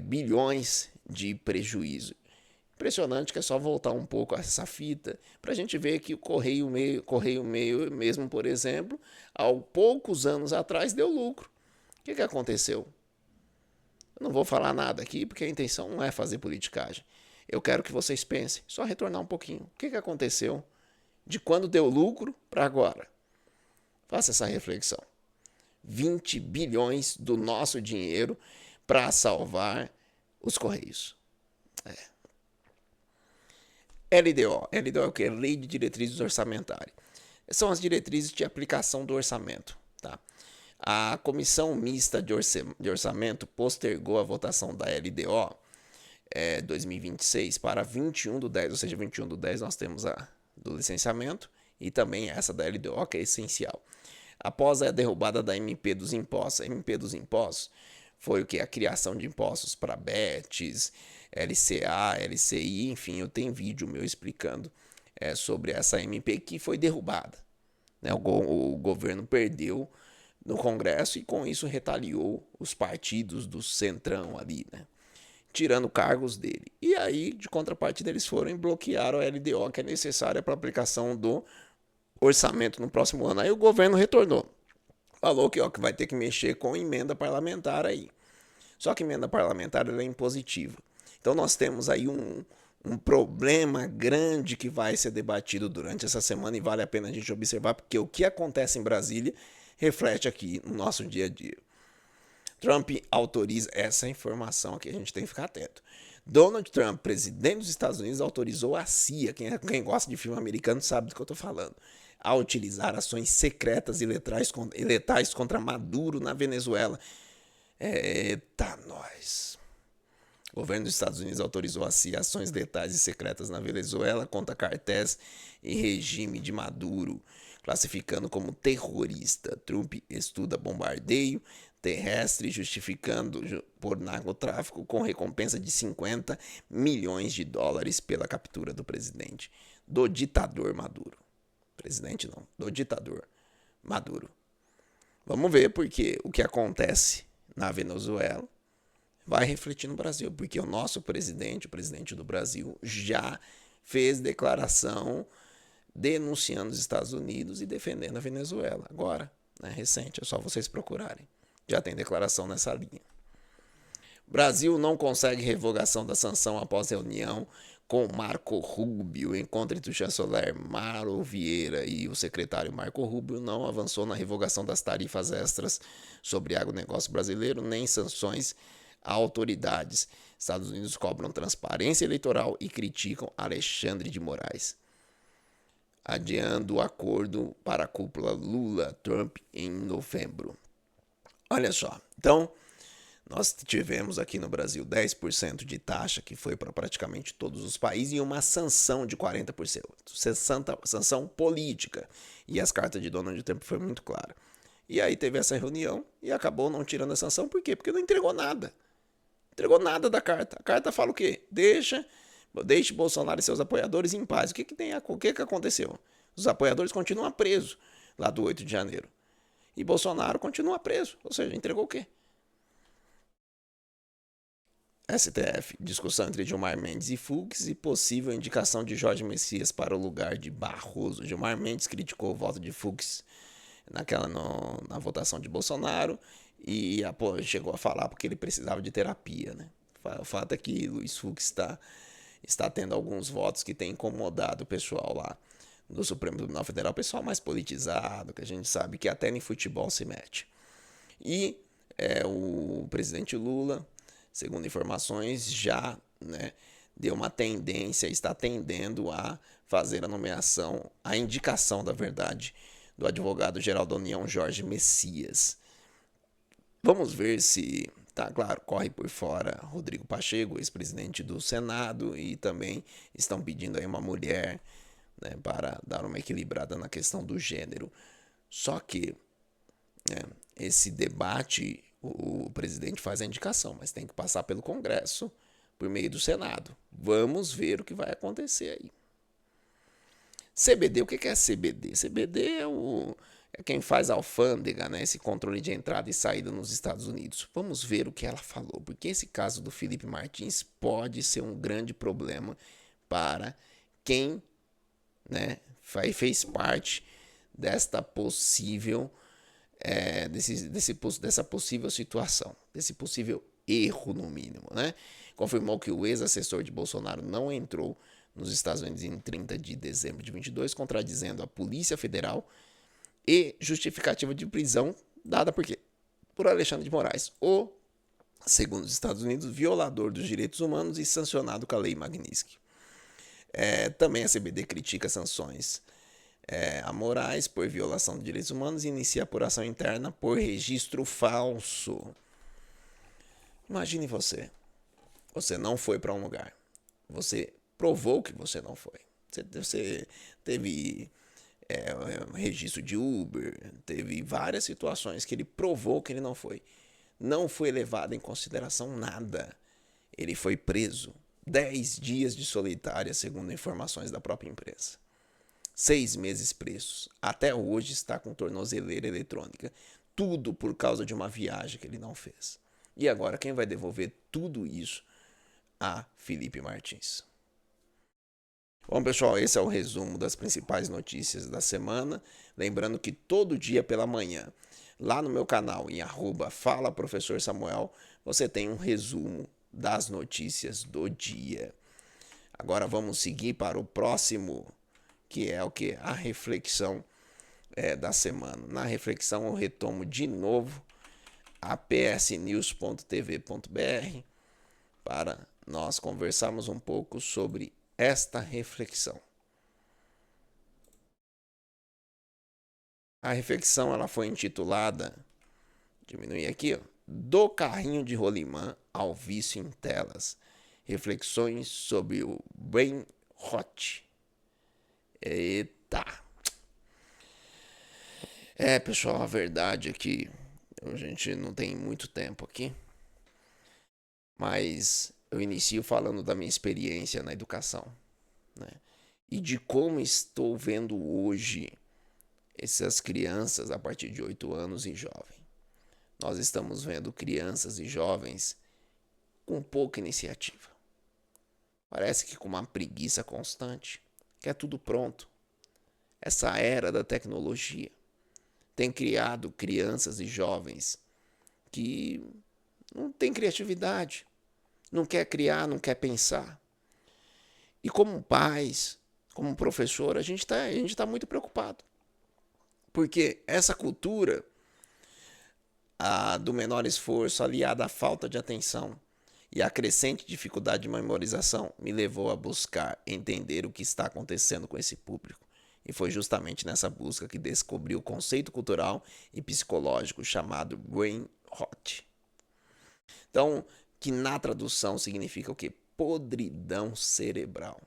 bilhões de prejuízo. Impressionante que é só voltar um pouco a essa fita para a gente ver que o Correio Meio mesmo, por exemplo, há poucos anos atrás deu lucro. O que aconteceu? Eu não vou falar nada aqui porque a intenção não é fazer politicagem. Eu quero que vocês pensem, só retornar um pouquinho. O que aconteceu de quando deu lucro para agora? Faça essa reflexão. 20 bilhões do nosso dinheiro para salvar os Correios. LDO é o que? Lei de Diretrizes Orçamentárias. São as diretrizes de aplicação do orçamento. Tá? A Comissão Mista de Orçamento postergou a votação da LDO 2026 para 21/10, ou seja, 21/10 nós temos a do licenciamento e também essa da LDO, que é essencial. Após a derrubada da MP dos impostos, a MP dos impostos foi o que? A criação de impostos para BETs, LCA, LCI, enfim, eu tenho vídeo meu explicando sobre essa MP que foi derrubada. Né? O governo perdeu no Congresso e com isso retaliou os partidos do Centrão ali, né? Tirando cargos dele. E aí, de contrapartida, eles foram e bloquearam a LDO, que é necessária para a aplicação do orçamento no próximo ano. Aí o governo retornou. Falou que vai ter que mexer com emenda parlamentar aí. Só que emenda parlamentar ela é impositiva. Então nós temos aí um problema grande que vai ser debatido durante essa semana e vale a pena a gente observar, porque o que acontece em Brasília reflete aqui no nosso dia a dia. Trump autoriza essa informação aqui, a gente tem que ficar atento. Donald Trump, presidente dos Estados Unidos, autorizou a CIA, quem gosta de filme americano sabe do que eu estou falando, a utilizar ações secretas e letais contra Maduro na Venezuela. Eita, nós. O governo dos Estados Unidos autorizou a CIA ações letais e secretas na Venezuela contra cartéis e regime de Maduro, classificando como terrorista. Trump estuda bombardeio terrestre justificando por narcotráfico com recompensa de 50 milhões de dólares pela captura do presidente, do ditador Maduro. Presidente não, do ditador Maduro. Vamos ver porque o que acontece na Venezuela vai refletir no Brasil, porque o nosso presidente, o presidente do Brasil, já fez declaração denunciando os Estados Unidos e defendendo a Venezuela. Agora, né, recente, é só vocês procurarem. Já tem declaração nessa linha. Brasil não consegue revogação da sanção após reunião com Marco Rubio. O encontro entre o chanceler Mauro Vieira e o secretário Marco Rubio não avançou na revogação das tarifas extras sobre agronegócio brasileiro, nem sanções a autoridades. Estados Unidos cobram transparência eleitoral e criticam Alexandre de Moraes, adiando o acordo para a cúpula Lula-Trump em novembro. Olha só, então nós tivemos aqui no Brasil 10% de taxa, que foi para praticamente todos os países, e uma sanção de 40%, sanção política. E as cartas de Donald Trump foi muito clara. E aí teve essa reunião e acabou não tirando a sanção. Por quê? Porque não entregou nada. Entregou nada da carta. A carta fala o quê? Deixe Bolsonaro e seus apoiadores em paz. O que aconteceu? Os apoiadores continuam presos lá do 8 de janeiro. E Bolsonaro continua preso. Ou seja, entregou o quê? STF, discussão entre Gilmar Mendes e Fux e possível indicação de Jorge Messias para o lugar de Barroso. Gilmar Mendes criticou o voto de Fux na votação de Bolsonaro e chegou a falar porque ele precisava de terapia, né? O fato é que Luiz Fux está tendo alguns votos que tem incomodado o pessoal lá do Supremo Tribunal Federal, o pessoal mais politizado, que a gente sabe que até em futebol se mete. E o presidente Lula, segundo informações, já deu uma tendência, está tendendo a fazer a nomeação, a indicação, da verdade, do advogado-geral da União, Jorge Messias. Vamos ver se, tá claro, corre por fora Rodrigo Pacheco, ex-presidente do Senado, e também estão pedindo aí uma mulher, para dar uma equilibrada na questão do gênero. Só que esse debate, o presidente faz a indicação, mas tem que passar pelo Congresso por meio do Senado. Vamos ver o que vai acontecer aí. CBD, o que é CBD? CBD é quem faz a alfândega, esse controle de entrada e saída nos Estados Unidos. Vamos ver o que ela falou, porque esse caso do Felipe Martins pode ser um grande problema para quem fez parte desta possível dessa possível situação, desse possível erro, no mínimo. Confirmou que o ex-assessor de Bolsonaro não entrou nos Estados Unidos em 30 de dezembro de 22, contradizendo a Polícia Federal e justificativa de prisão dada por quê? Por Alexandre de Moraes, o, segundo os Estados Unidos, violador dos direitos humanos e sancionado com a Lei Magnitsky. Também a CBD critica sanções a Moraes por violação de direitos humanos e inicia apuração interna por registro falso. Imagine você não foi para um lugar, você provou que você não foi, você teve registro de Uber, teve várias situações que ele provou que ele não foi levado em consideração nada, ele foi preso, 10 dias de solitária, segundo informações da própria empresa. 6 meses presos. Até hoje está com tornozeleira eletrônica. Tudo por causa de uma viagem que ele não fez. E agora quem vai devolver tudo isso? A Felipe Martins. Bom, pessoal, esse é o resumo das principais notícias da semana. Lembrando que todo dia pela manhã, lá no meu canal, em @FalaProfessorSamuel, você tem um resumo das notícias do dia. Agora vamos seguir para o próximo, que é o que? A reflexão da semana. Na reflexão eu retomo de novo a psnews.tv.br para nós conversarmos um pouco sobre esta reflexão. A reflexão ela foi intitulada, diminuir aqui, do carrinho de rolimã ao vício em telas. Reflexões sobre o brain rot. Eita! Pessoal, a verdade é que a gente não tem muito tempo aqui, mas eu inicio falando da minha experiência na educação, e de como estou vendo hoje essas crianças a partir de 8 anos e jovem. Nós estamos vendo crianças e jovens com pouca iniciativa. Parece que com uma preguiça constante, que é tudo pronto. Essa era da tecnologia tem criado crianças e jovens que não têm criatividade, não quer criar, não quer pensar. E como pais, como professor, a gente tá muito preocupado. Porque essa cultura do menor esforço, aliada à falta de atenção e à crescente dificuldade de memorização, me levou a buscar entender o que está acontecendo com esse público. E foi justamente nessa busca que descobri o conceito cultural e psicológico chamado brain rot. Então, que na tradução significa o quê? Podridão cerebral.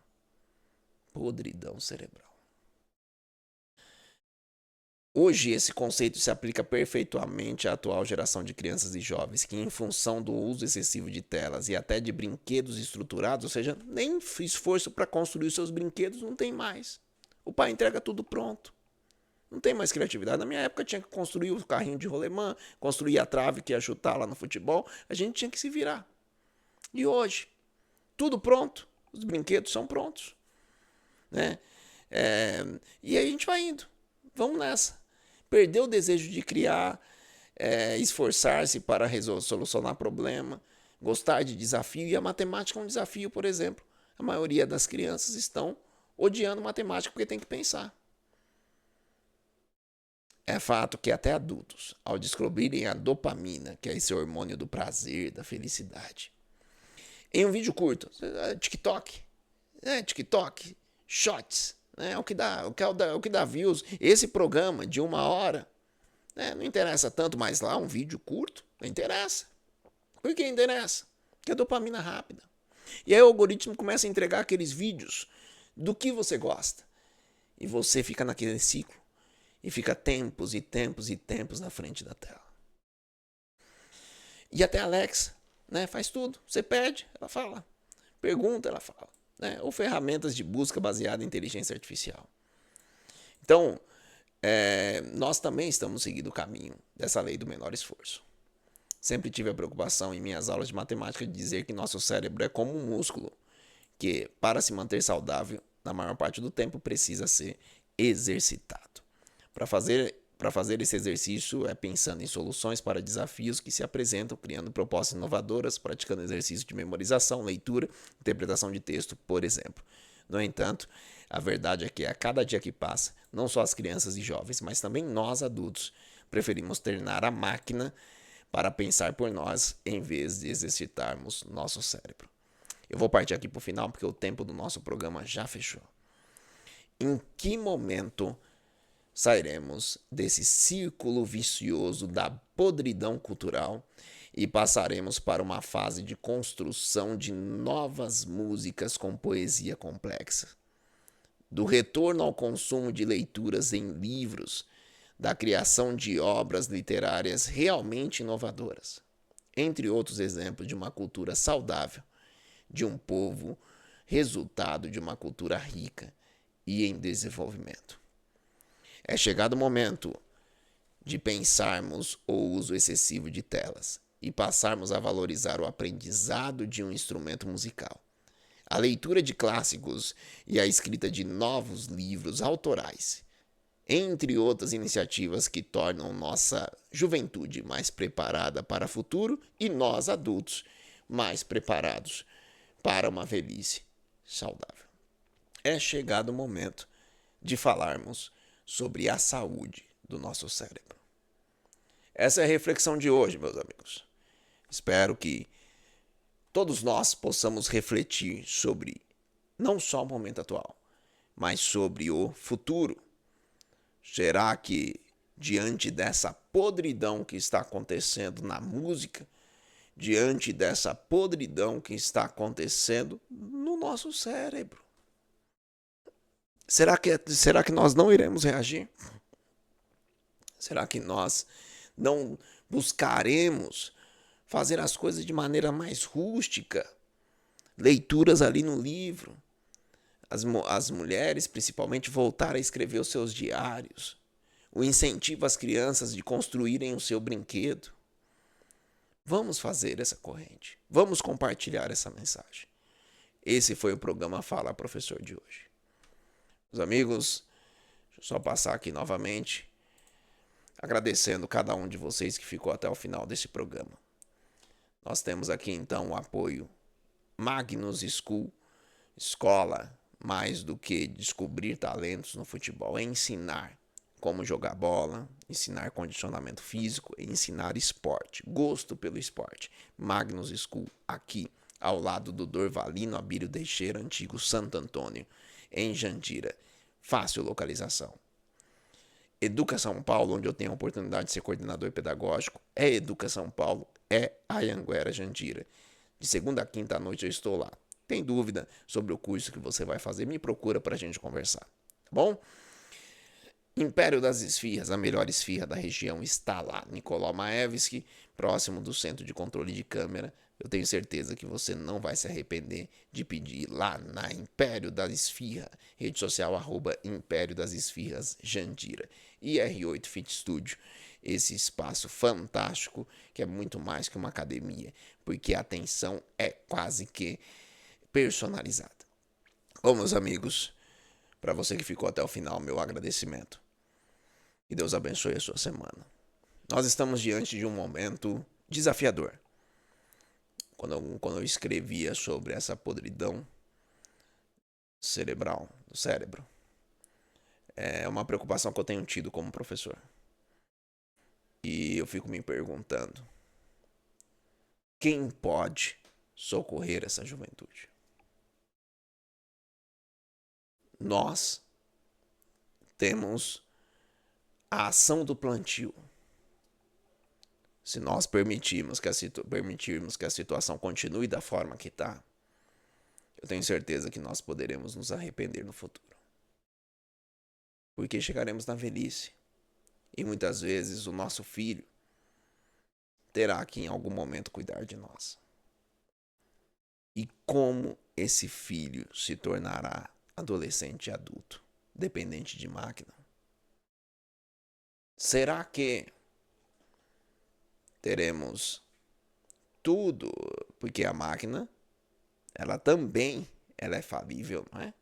Podridão cerebral. Hoje, esse conceito se aplica perfeitamente à atual geração de crianças e jovens que, em função do uso excessivo de telas e até de brinquedos estruturados, ou seja, nem esforço para construir os seus brinquedos, não tem mais. O pai entrega tudo pronto. Não tem mais criatividade. Na minha época tinha que construir o carrinho de rolemã, construir a trave que ia chutar lá no futebol. A gente tinha que se virar. E hoje, tudo pronto. Os brinquedos são prontos. Né? E aí a gente vai indo. Vamos nessa. Perder o desejo de criar, esforçar-se para solucionar problema, gostar de desafio. E a matemática é um desafio, por exemplo. A maioria das crianças estão odiando matemática porque tem que pensar. É fato que até adultos, ao descobrirem a dopamina, que é esse hormônio do prazer, da felicidade, em um vídeo curto, TikTok, Shots, é o que dá views. Esse programa de 1 hora, não interessa tanto, mas lá um vídeo curto, não interessa. Por que interessa? Porque é dopamina rápida. E aí o algoritmo começa a entregar aqueles vídeos do que você gosta. E você fica naquele ciclo. E fica tempos e tempos e tempos na frente da tela. E até a Alexa, faz tudo. Você pede, ela fala. Pergunta, ela fala. Ou ferramentas de busca baseada em inteligência artificial. Então, nós também estamos seguindo o caminho dessa lei do menor esforço. Sempre tive a preocupação em minhas aulas de matemática de dizer que nosso cérebro é como um músculo, que para se manter saudável, na maior parte do tempo, precisa ser exercitado. Para fazer esse exercício é pensando em soluções para desafios que se apresentam, criando propostas inovadoras, praticando exercícios de memorização, leitura, interpretação de texto, por exemplo. No entanto, a verdade é que a cada dia que passa, não só as crianças e jovens, mas também nós adultos, preferimos treinar a máquina para pensar por nós, em vez de exercitarmos nosso cérebro. Eu vou partir aqui para o final, porque o tempo do nosso programa já fechou. Em que momento sairemos desse círculo vicioso da podridão cultural e passaremos para uma fase de construção de novas músicas com poesia complexa? Do retorno ao consumo de leituras em livros, da criação de obras literárias realmente inovadoras, entre outros exemplos de uma cultura saudável, de um povo resultado de uma cultura rica e em desenvolvimento. É chegado o momento de pensarmos o uso excessivo de telas e passarmos a valorizar o aprendizado de um instrumento musical, a leitura de clássicos e a escrita de novos livros autorais, entre outras iniciativas que tornam nossa juventude mais preparada para o futuro e nós, adultos, mais preparados para uma velhice saudável. É chegado o momento de falarmos sobre a saúde do nosso cérebro. Essa é a reflexão de hoje, meus amigos. Espero que todos nós possamos refletir sobre não só o momento atual, mas sobre o futuro. Será que, diante dessa podridão que está acontecendo na música, diante dessa podridão que está acontecendo no nosso cérebro, será que nós não iremos reagir? Será que nós não buscaremos fazer as coisas de maneira mais rústica? Leituras ali no livro. As mulheres, principalmente, voltar a escrever os seus diários. O incentivo às crianças de construírem o seu brinquedo. Vamos fazer essa corrente. Vamos compartilhar essa mensagem. Esse foi o programa Fala Professor de hoje. Meus amigos, deixa eu só passar aqui novamente, agradecendo cada um de vocês que ficou até o final desse programa. Nós temos aqui então o apoio Magnus School, Escola, mais do que descobrir talentos no futebol, é ensinar como jogar bola, ensinar condicionamento físico, ensinar esporte, gosto pelo esporte. Magnus School, aqui ao lado do Dorvalino Abílio Teixeira, antigo Santo Antônio, em Jandira. Fácil localização. Educa São Paulo, onde eu tenho a oportunidade de ser coordenador pedagógico, é Educa São Paulo, é Anhanguera, Jandira. De segunda a quinta à noite eu estou lá. Tem dúvida sobre o curso que você vai fazer, me procura para a gente conversar, tá bom? Império das Esfirras, a melhor esfirra da região, está lá. Nicolau Maevski, próximo do Centro de Controle de Câmera. Eu tenho certeza que você não vai se arrepender de pedir lá na Império das Esfirras, rede social @Império das Esfirras Jandira. E R8 Fit Studio, esse espaço fantástico que é muito mais que uma academia, porque a atenção é quase que personalizada. Bom, meus amigos, para você que ficou até o final, meu agradecimento. Que Deus abençoe a sua semana. Nós estamos diante de um momento desafiador. Quando eu escrevia sobre essa podridão cerebral, do cérebro, é uma preocupação que eu tenho tido como professor. E eu fico me perguntando, quem pode socorrer essa juventude? Nós temos a ação do plantio. Se nós permitirmos que a situação continue da forma que está, eu tenho certeza que nós poderemos nos arrepender no futuro. Porque chegaremos na velhice e muitas vezes o nosso filho terá que em algum momento cuidar de nós. E como esse filho se tornará adolescente e adulto, dependente de máquina? Será que teremos tudo? Porque a máquina, ela também é falível, não é?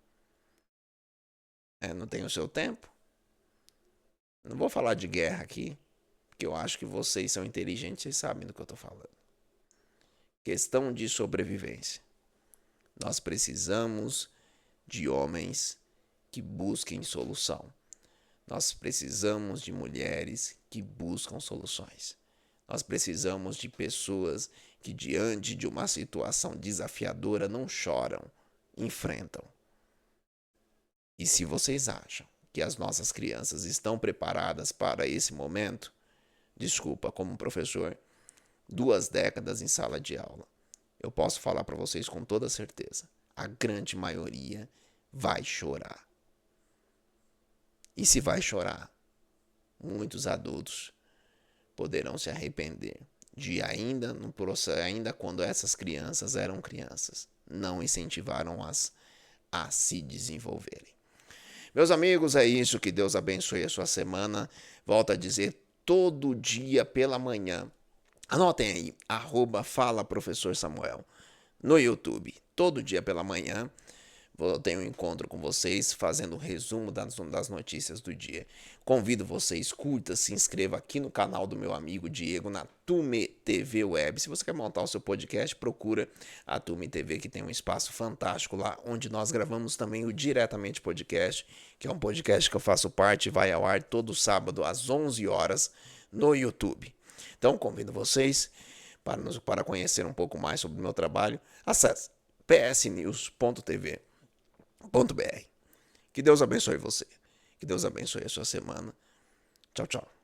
Não tem o seu tempo. Não vou falar de guerra aqui, porque eu acho que vocês são inteligentes, vocês sabem do que eu estou falando. Questão de sobrevivência. Nós precisamos de homens que busquem solução. Nós precisamos de mulheres que buscam soluções. Nós precisamos de pessoas que, diante de uma situação desafiadora, não choram, enfrentam. E se vocês acham que as nossas crianças estão preparadas para esse momento, desculpa, como professor, 2 décadas em sala de aula, eu posso falar para vocês com toda certeza, a grande maioria vai chorar. E se vai chorar, muitos adultos poderão se arrepender de ainda quando essas crianças eram crianças, não incentivaram-as a se desenvolverem. Meus amigos, é isso. Que Deus abençoe a sua semana. Volto a dizer, todo dia pela manhã. Anotem aí, @Fala Professor Samuel no YouTube. Todo dia pela manhã eu tenho um encontro com vocês, fazendo um resumo das notícias do dia. Convido vocês, curta, se inscreva aqui no canal do meu amigo Diego, na Tume TV Web. Se você quer montar o seu podcast, procura a Tume TV, que tem um espaço fantástico lá, onde nós gravamos também o Diretamente Podcast, que é um podcast que eu faço parte e vai ao ar todo sábado às 11 horas no YouTube. Então, convido vocês para conhecer um pouco mais sobre o meu trabalho. Acesse psnews.tv. Que Deus abençoe você. Que Deus abençoe a sua semana. Tchau, tchau.